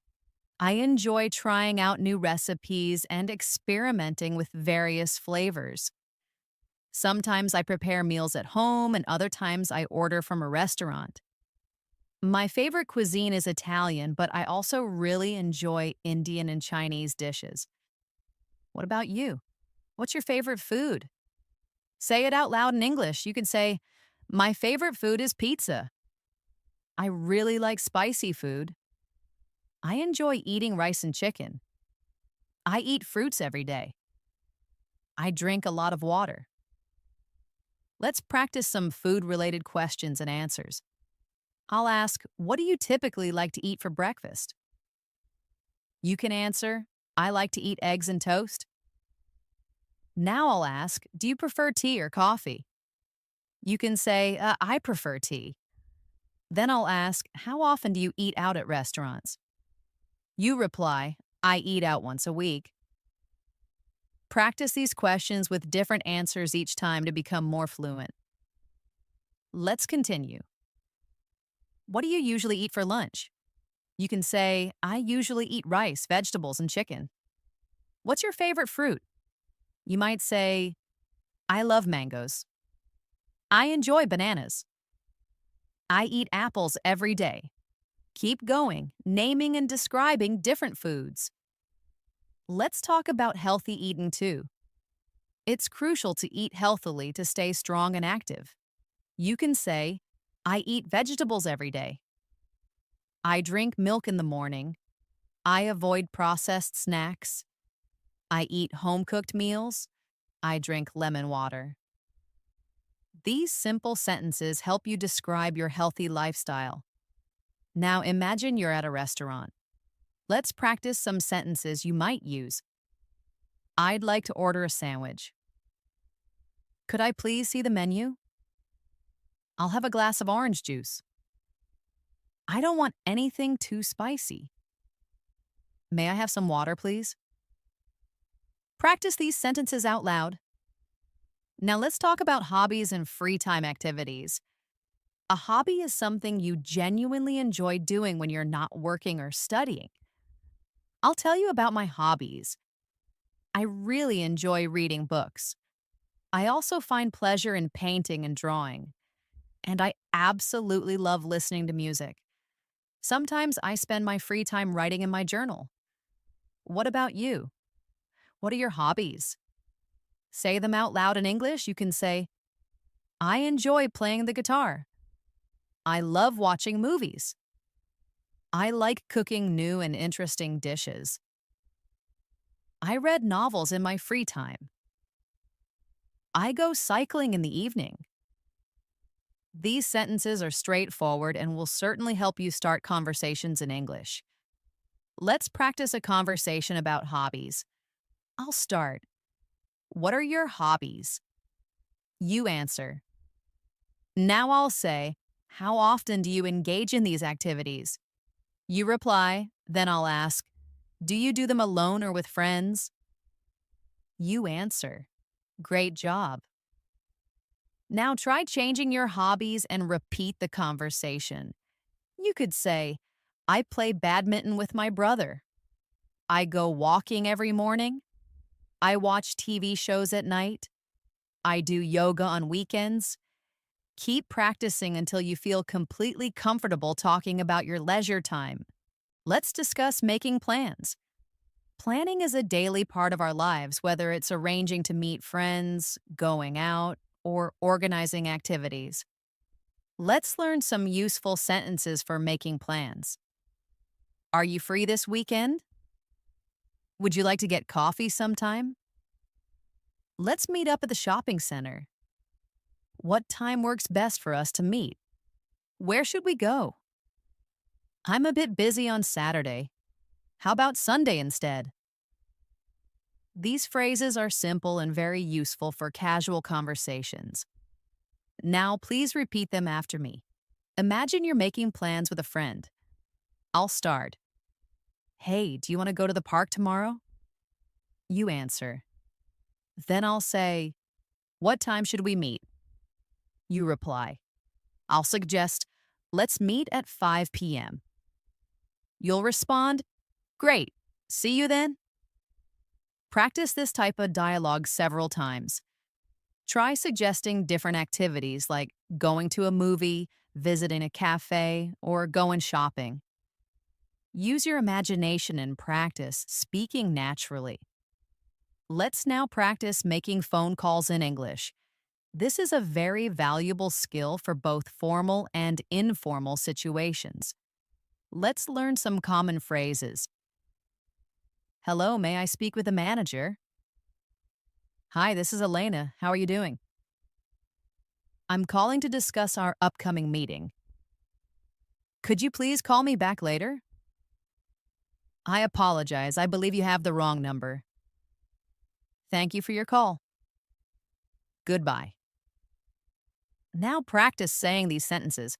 Speaker 1: I enjoy trying out new recipes and experimenting with various flavors. Sometimes I prepare meals at home, and other times I order from a restaurant. My favorite cuisine is Italian, but I also really enjoy Indian and Chinese dishes. What about you? What's your favorite food? Say it out loud in English. You can say, my favorite food is pizza. I really like spicy food. I enjoy eating rice and chicken. I eat fruits every day. I drink a lot of water. Let's practice some food-related questions and answers. I'll ask, what do you typically like to eat for breakfast? You can answer, I like to eat eggs and toast. Now I'll ask, do you prefer tea or coffee? You can say, I prefer tea. Then I'll ask, how often do you eat out at restaurants? You reply, I eat out once a week. Practice these questions with different answers each time to become more fluent. Let's continue. What do you usually eat for lunch? You can say, I usually eat rice, vegetables, and chicken. What's your favorite fruit? You might say, I love mangoes. I enjoy bananas. I eat apples every day. Keep going, naming and describing different foods. Let's talk about healthy eating too. It's crucial to eat healthily to stay strong and active. You can say, I eat vegetables every day. I drink milk in the morning. I avoid processed snacks. I eat home-cooked meals. I drink lemon water. These simple sentences help you describe your healthy lifestyle. Now imagine you're at a restaurant. Let's practice some sentences you might use. I'd like to order a sandwich. Could I please see the menu? I'll have a glass of orange juice. I don't want anything too spicy. May I have some water, please? Practice these sentences out loud. Now let's talk about hobbies and free time activities. A hobby is something you genuinely enjoy doing when you're not working or studying. I'll tell you about my hobbies. I really enjoy reading books. I also find pleasure in painting and drawing. And I absolutely love listening to music. Sometimes I spend my free time writing in my journal. What about you? What are your hobbies? Say them out loud in English. You can say, I enjoy playing the guitar. I love watching movies. I like cooking new and interesting dishes. I read novels in my free time. I go cycling in the evening. These sentences are straightforward and will certainly help you start conversations in English. Let's practice a conversation about hobbies. I'll start. What are your hobbies? You answer. Now I'll say, how often do you engage in these activities? You reply, then I'll ask, do you do them alone or with friends? You answer. Great job. Now try changing your hobbies and repeat the conversation. You could say, I play badminton with my brother. I go walking every morning. I watch TV shows at night. I do yoga on weekends. Keep practicing until you feel completely comfortable talking about your leisure time. Let's discuss making plans. Planning is a daily part of our lives, whether it's arranging to meet friends, going out, or organizing activities. Let's learn some useful sentences for making plans. Are you free this weekend? Would you like to get coffee sometime? Let's meet up at the shopping center. What time works best for us to meet? Where should we go? I'm a bit busy on Saturday. How about Sunday instead? These phrases are simple and very useful for casual conversations. Now, please repeat them after me. Imagine you're making plans with a friend. I'll start. Hey, do you want to go to the park tomorrow? You answer. Then I'll say, what time should we meet? You reply. I'll suggest, let's meet at 5 p.m. You'll respond, great, see you then. Practice this type of dialogue several times. Try suggesting different activities like going to a movie, visiting a cafe, or going shopping. Use your imagination and practice speaking naturally. Let's now practice making phone calls in English. This is a very valuable skill for both formal and informal situations. Let's learn some common phrases. Hello, may I speak with the manager? Hi, this is Elena. How are you doing? I'm calling to discuss our upcoming meeting. Could you please call me back later? I apologize. I believe you have the wrong number. Thank you for your call. Goodbye. Now practice saying these sentences.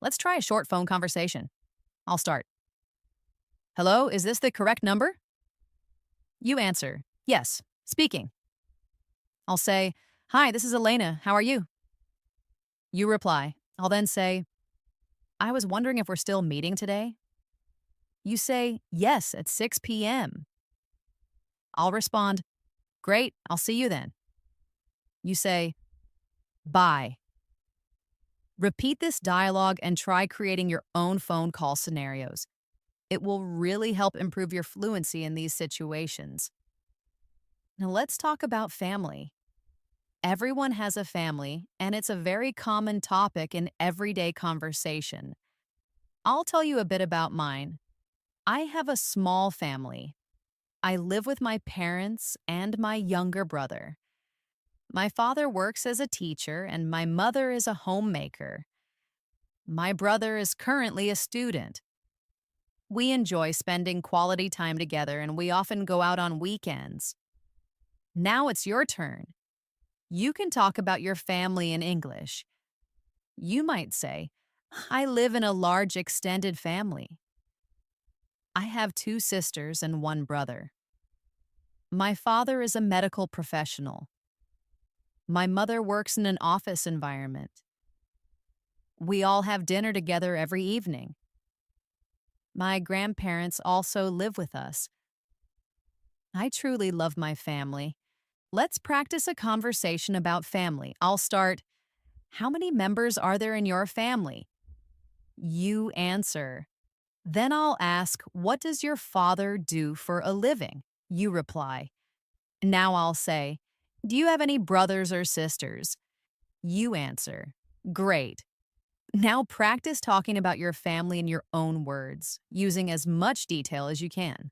Speaker 1: Let's try a short phone conversation. I'll start. Hello, is this the correct number? You answer, yes, speaking. I'll say, hi, this is Elena. How are you? You reply. I'll then say, I was wondering if we're still meeting today. You say, yes, at 6 p.m. I'll respond, great, I'll see you then. You say, bye. Repeat this dialogue and try creating your own phone call scenarios. It will really help improve your fluency in these situations. Now let's talk about family. Everyone has a family, and it's a very common topic in everyday conversation. I'll tell you a bit about mine. I have a small family. I live with my parents and my younger brother. My father works as a teacher and my mother is a homemaker. My brother is currently a student. We enjoy spending quality time together and we often go out on weekends. Now it's your turn. You can talk about your family in English. You might say, I live in a large extended family. I have two sisters and one brother. My father is a medical professional. My mother works in an office environment. We all have dinner together every evening. My grandparents also live with us. I truly love my family. Let's practice a conversation about family. I'll start, how many members are there in your family? You answer. Then I'll ask, what does your father do for a living? You reply. Now I'll say, do you have any brothers or sisters? You answer. Great. Now practice talking about your family in your own words, using as much detail as you can.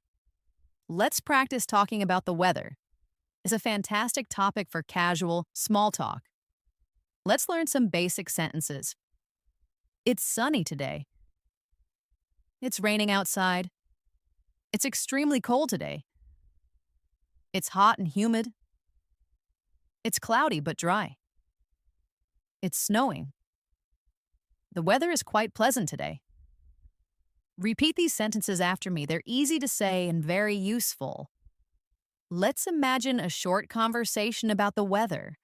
Speaker 1: Let's practice talking about the weather. It's a fantastic topic for casual, small talk. Let's learn some basic sentences. It's sunny today. It's raining outside. It's extremely cold today. It's hot and humid. It's cloudy but dry. It's snowing. The weather is quite pleasant today. Repeat these sentences after me. They're easy to say and very useful. Let's imagine a short conversation about the weather.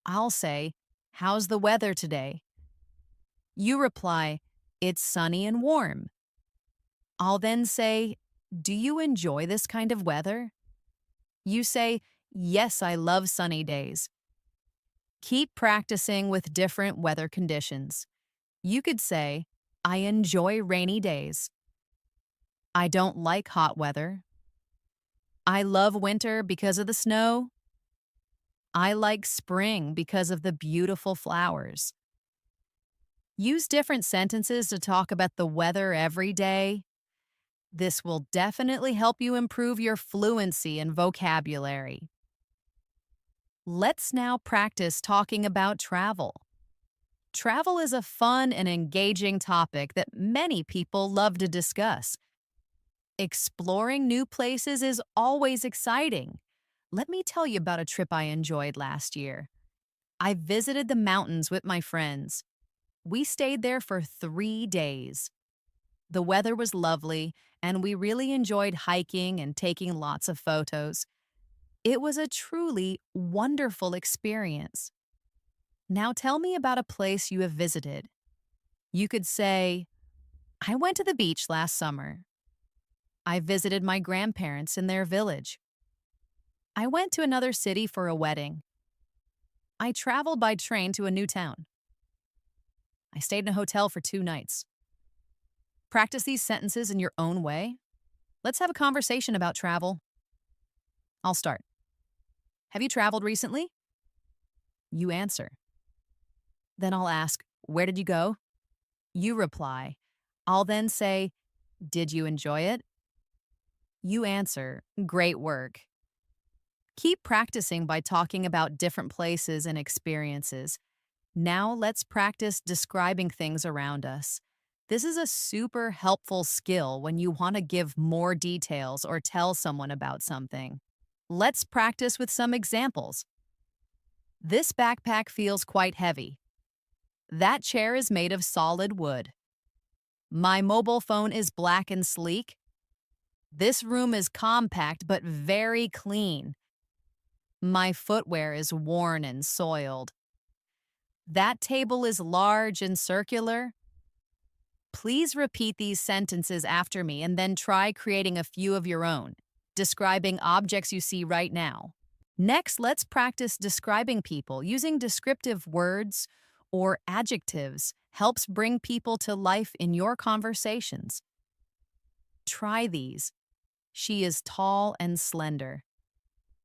Speaker 1: I'll say, how's the weather today? You reply, it's sunny and warm. I'll then say, do you enjoy this kind of weather? You say, yes, I love sunny days. Keep practicing with different weather conditions. You could say, I enjoy rainy days. I don't like hot weather. I love winter because of the snow. I like spring because of the beautiful flowers. Use different sentences to talk about the weather every day. This will definitely help you improve your fluency and vocabulary. Let's now practice talking about travel. Travel is a fun and engaging topic that many people love to discuss. Exploring new places is always exciting. Let me tell you about a trip I enjoyed last year. I visited the mountains with my friends. We stayed there for 3 days. The weather was lovely, and we really enjoyed hiking and taking lots of photos. It was a truly wonderful experience. Now tell me about a place you have visited. You could say, I went to the beach last summer. I visited my grandparents in their village. I went to another city for a wedding. I traveled by train to a new town. I stayed in a hotel for 2 nights. Practice these sentences in your own way. Let's have a conversation about travel. I'll start. Have you traveled recently? You answer. Then I'll ask, where did you go? You reply. I'll then say, did you enjoy it? You answer, great work. Keep practicing by talking about different places and experiences. Now let's practice describing things around us. This is a super helpful skill when you want to give more details or tell someone about something. Let's practice with some examples. This backpack feels quite heavy. That chair is made of solid wood. My mobile phone is black and sleek. This room is compact but very clean. My footwear is worn and soiled. That table is large and circular. Please repeat these sentences after me and then try creating a few of your own, describing objects you see right now. Next, let's practice describing people. Using descriptive words or adjectives helps bring people to life in your conversations. Try these. She is tall and slender.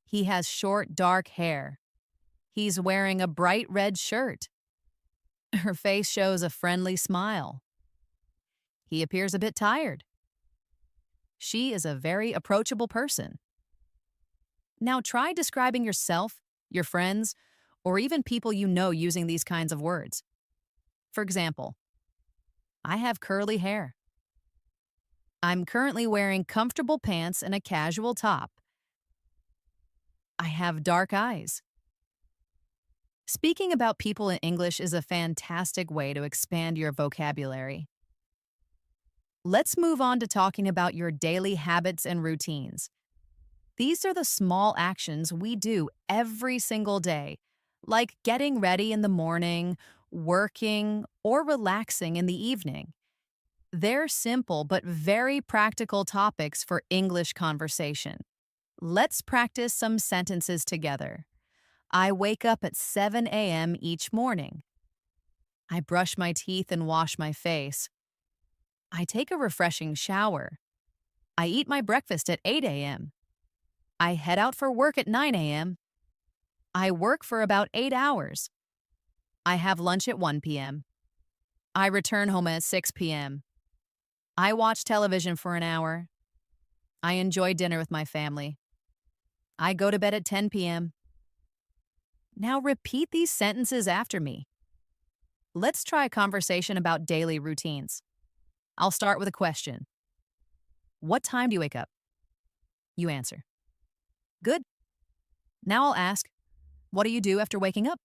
Speaker 1: He has short, dark hair. He's wearing a bright red shirt. Her face shows a friendly smile. He appears a bit tired. She is a very approachable person. Now try describing yourself, your friends, or even people you know using these kinds of words. For example, I have curly hair. I'm currently wearing comfortable pants and a casual top. I have dark eyes. Speaking about people in English is a fantastic way to expand your vocabulary. Let's move on to talking about your daily habits and routines. These are the small actions we do every single day, like getting ready in the morning, working, or relaxing in the evening. They're simple but very practical topics for English conversation. Let's practice some sentences together. I wake up at 7 a.m. each morning. I brush my teeth and wash my face. I take a refreshing shower. I eat my breakfast at 8 a.m. I head out for work at 9 a.m. I work for about 8 hours. I have lunch at 1 p.m. I return home at 6 p.m. I watch television for an hour. I enjoy dinner with my family. I go to bed at 10 p.m. Now repeat these sentences after me. Let's try a conversation about daily routines. I'll start with a question. What time do you wake up? You answer. Good. Now I'll ask, what do you do after waking up?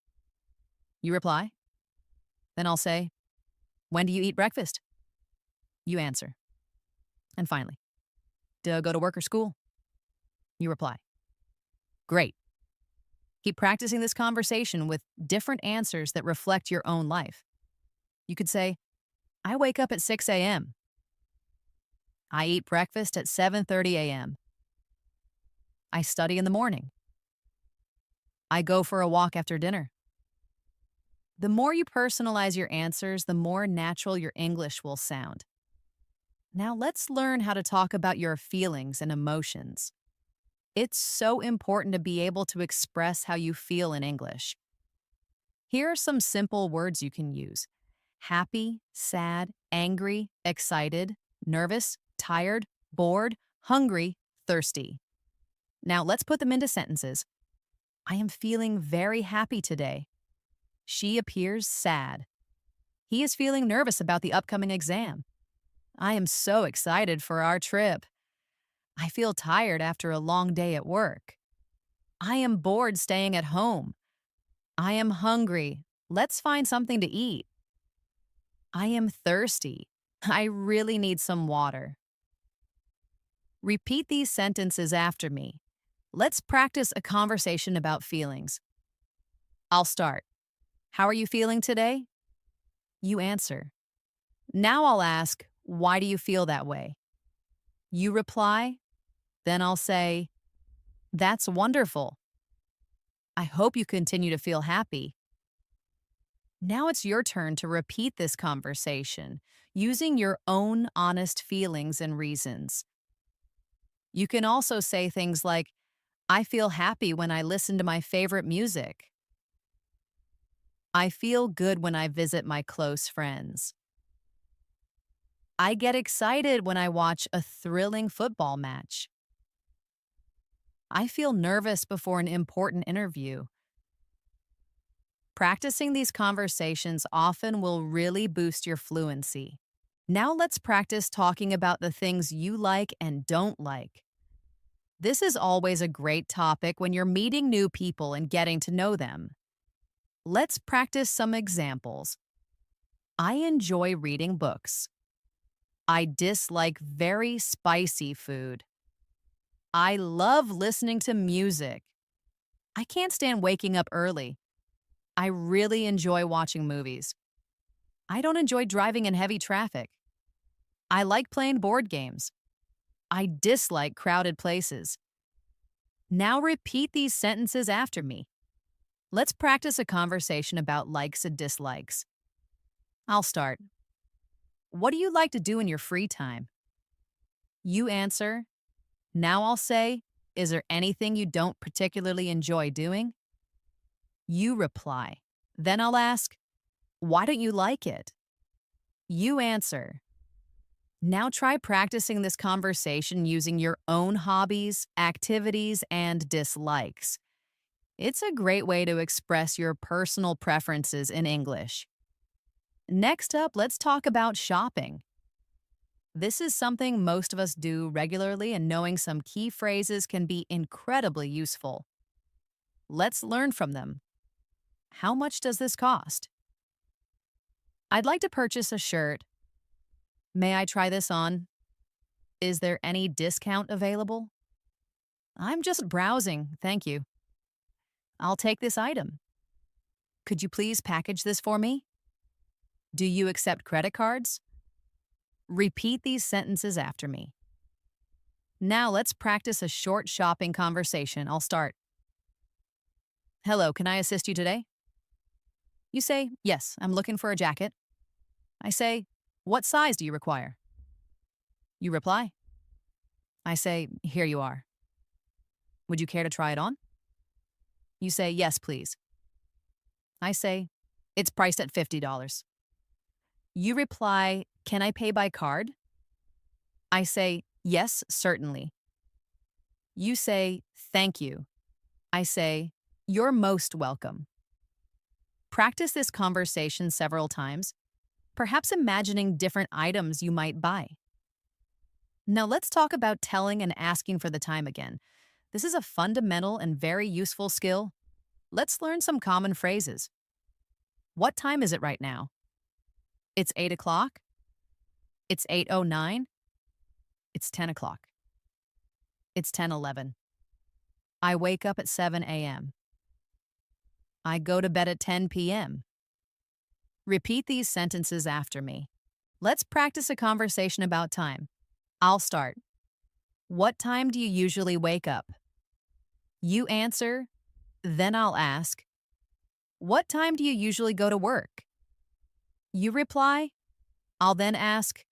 Speaker 1: You reply. Then I'll say, when do you eat breakfast? You answer. And finally, do I go to work or school? You reply. Great. Keep practicing this conversation with different answers that reflect your own life. You could say, I wake up at 6 a.m. I eat breakfast at 7:30 a.m. I study in the morning. I go for a walk after dinner. The more you personalize your answers, the more natural your English will sound. Now let's learn how to talk about your feelings and emotions. It's so important to be able to express how you feel in English. Here are some simple words you can use: happy, sad, angry, excited, nervous, tired, bored, hungry, thirsty. Now let's put them into sentences. I am feeling very happy today. She appears sad. He is feeling nervous about the upcoming exam. I am so excited for our trip. I feel tired after a long day at work. I am bored staying at home. I am hungry. Let's find something to eat. I am thirsty. I really need some water. Repeat these sentences after me. Let's practice a conversation about feelings. I'll start. How are you feeling today? You answer. Now I'll ask, why do you feel that way? You reply. Then I'll say, that's wonderful. I hope you continue to feel happy. Now it's your turn to repeat this conversation using your own honest feelings and reasons. You can also say things like, I feel happy when I listen to my favorite music. I feel good when I visit my close friends. I get excited when I watch a thrilling football match. I feel nervous before an important interview. Practicing these conversations often will really boost your fluency. Now let's practice talking about the things you like and don't like. This is always a great topic when you're meeting new people and getting to know them. Let's practice some examples. I enjoy reading books. I dislike very spicy food. I love listening to music. I can't stand waking up early. I really enjoy watching movies. I don't enjoy driving in heavy traffic. I like playing board games. I dislike crowded places. Now repeat these sentences after me. Let's practice a conversation about likes and dislikes. I'll start. What do you like to do in your free time? You answer. Now I'll say, is there anything you don't particularly enjoy doing? You reply. Then I'll ask, why don't you like it? You answer. Now try practicing this conversation using your own hobbies, activities, and dislikes. It's a great way to express your personal preferences in English. Next up, let's talk about shopping. This is something most of us do regularly, and knowing some key phrases can be incredibly useful. Let's learn from them. How much does this cost? I'd like to purchase a shirt. May I try this on? Is there any discount available? I'm just browsing, thank you. I'll take this item. Could you please package this for me? Do you accept credit cards? Repeat these sentences after me. Now let's practice a short shopping conversation. I'll start. Hello, can I assist you today? You say, yes, I'm looking for a jacket. I say, what size do you require? You reply. I say, here you are. Would you care to try it on? You say, yes, please. I say, it's priced at $50. You reply, can I pay by card? I say, yes, certainly. You say, thank you. I say, you're most welcome. Practice this conversation several times, perhaps imagining different items you might buy. Now let's talk about telling and asking for the time again. This is a fundamental and very useful skill. Let's learn some common phrases. What time is it right now? It's 8 o'clock. It's 8:09. It's 10 o'clock. It's 10:11. I wake up at 7 a.m. I go to bed at 10 p.m. Repeat these sentences after me. Let's practice a conversation about time. I'll start. What time do you usually wake up? You answer, then I'll ask, what time do you usually go to work? You reply, I'll then ask,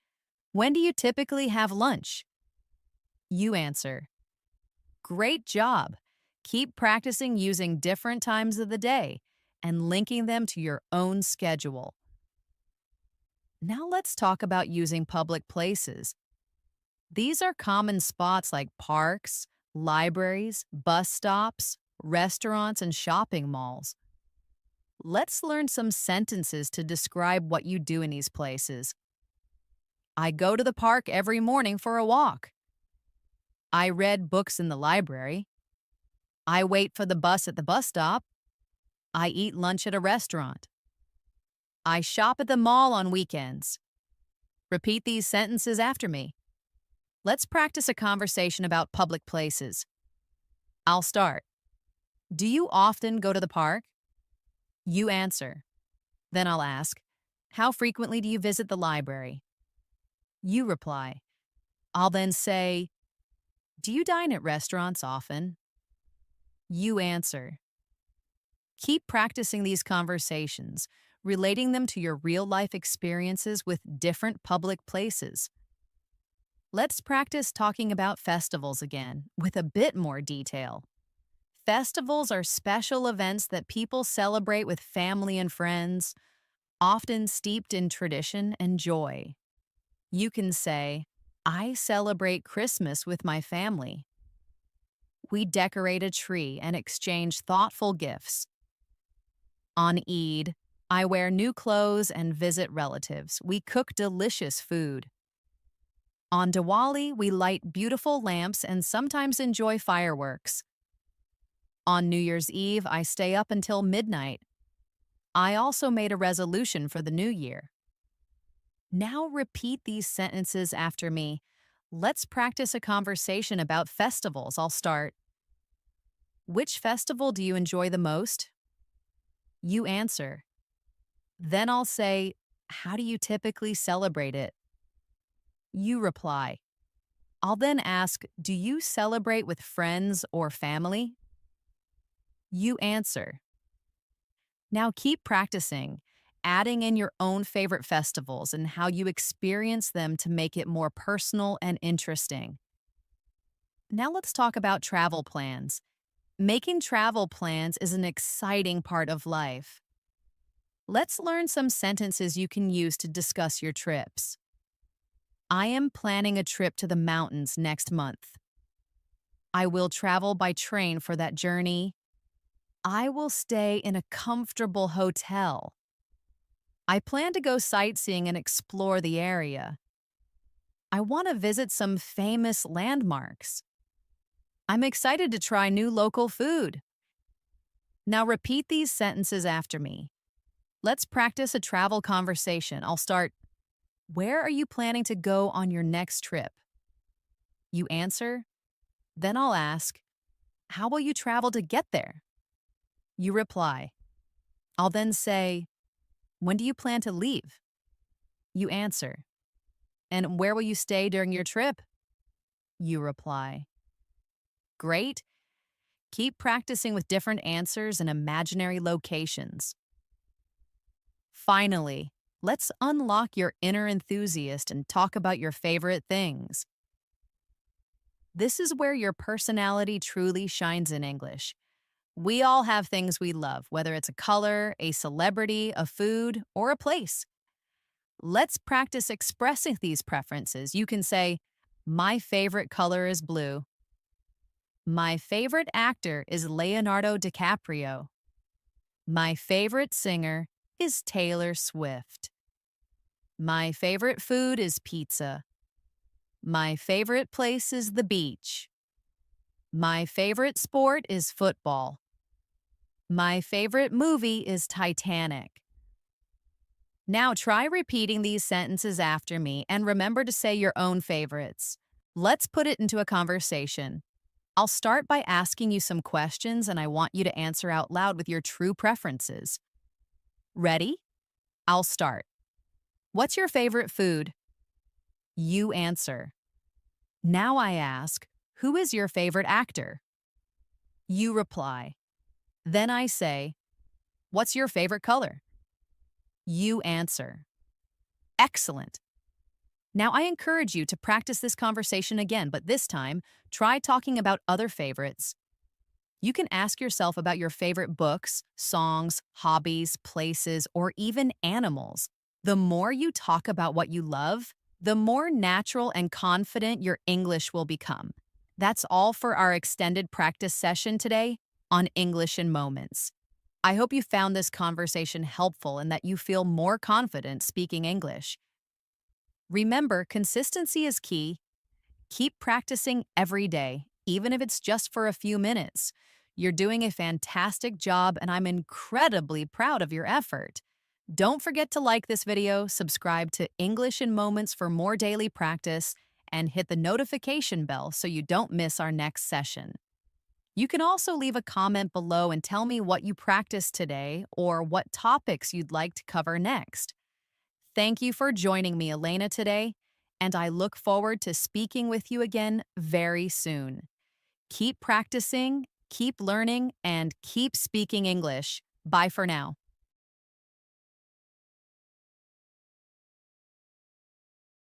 Speaker 1: when do you typically have lunch? You answer, great job. Keep practicing using different times of the day and linking them to your own schedule. Now let's talk about using public places. These are common spots like parks, libraries, bus stops, restaurants, and shopping malls. Let's learn some sentences to describe what you do in these places. I go to the park every morning for a walk. I read books in the library. I wait for the bus at the bus stop. I eat lunch at a restaurant. I shop at the mall on weekends. Repeat these sentences after me. Let's practice a conversation about public places. I'll start. Do you often go to the park? You answer. Then I'll ask, how frequently do you visit the library? You reply. I'll then say, do you dine at restaurants often? You answer. Keep practicing these conversations, relating them to your real-life experiences with different public places. Let's practice talking about festivals again, with a bit more detail. Festivals are special events that people celebrate with family and friends, often steeped in tradition and joy. You can say, I celebrate Christmas with my family. We decorate a tree and exchange thoughtful gifts. On Eid, I wear new clothes and visit relatives. We cook delicious food. On Diwali, we light beautiful lamps and sometimes enjoy fireworks. On New Year's Eve, I stay up until midnight. I also made a resolution for the new year. Now repeat these sentences after me. Let's practice a conversation about festivals. I'll start. Which festival do you enjoy the most? You answer. Then I'll say, how do you typically celebrate it? You reply. I'll then ask, do you celebrate with friends or family? You answer. Now keep practicing, adding in your own favorite festivals and how you experience them to make it more personal and interesting. Now let's talk about travel plans. Making travel plans is an exciting part of life. Let's learn some sentences you can use to discuss your trips. I am planning a trip to the mountains next month. I will travel by train for that journey. I will stay in a comfortable hotel. I plan to go sightseeing and explore the area. I want to visit some famous landmarks. I'm excited to try new local food. Now repeat these sentences after me. Let's practice a travel conversation. I'll start, where are you planning to go on your next trip? You answer. Then I'll ask, how will you travel to get there? You reply. I'll then say, when do you plan to leave? You answer. And where will you stay during your trip? You reply. Great. Keep practicing with different answers and imaginary locations. Finally, let's unlock your inner enthusiast and talk about your favorite things. This is where your personality truly shines in English. We all have things we love, whether it's a color, a celebrity, a food, or a place. Let's practice expressing these preferences. You can say, my favorite color is blue. My favorite actor is Leonardo DiCaprio. My favorite singer is Taylor Swift. My favorite food is pizza. My favorite place is the beach. My favorite sport is football. My favorite movie is Titanic. Now try repeating these sentences after me and remember to say your own favorites. Let's put it into a conversation. I'll start by asking you some questions and I want you to answer out loud with your true preferences. Ready? I'll start. What's your favorite food? You answer. Now I ask, who is your favorite actor? You reply. Then I say, what's your favorite color? You answer. Excellent. Now I encourage you to practice this conversation again, but this time, try talking about other favorites. You can ask yourself about your favorite books, songs, hobbies, places, or even animals. The more you talk about what you love, the more natural and confident your English will become. That's all for our extended practice session today on English in Moments. I hope you found this conversation helpful and that you feel more confident speaking English. Remember, consistency is key. Keep practicing every day, even if it's just for a few minutes. You're doing a fantastic job, and I'm incredibly proud of your effort. Don't forget to like this video, subscribe to English in Moments for more daily practice, and hit the notification bell so you don't miss our next session. You can also leave a comment below and tell me what you practiced today or what topics you'd like to cover next. Thank you for joining me, Elena, today, and I look forward to speaking with you again very soon. Keep practicing, keep learning, and keep speaking English. Bye for now.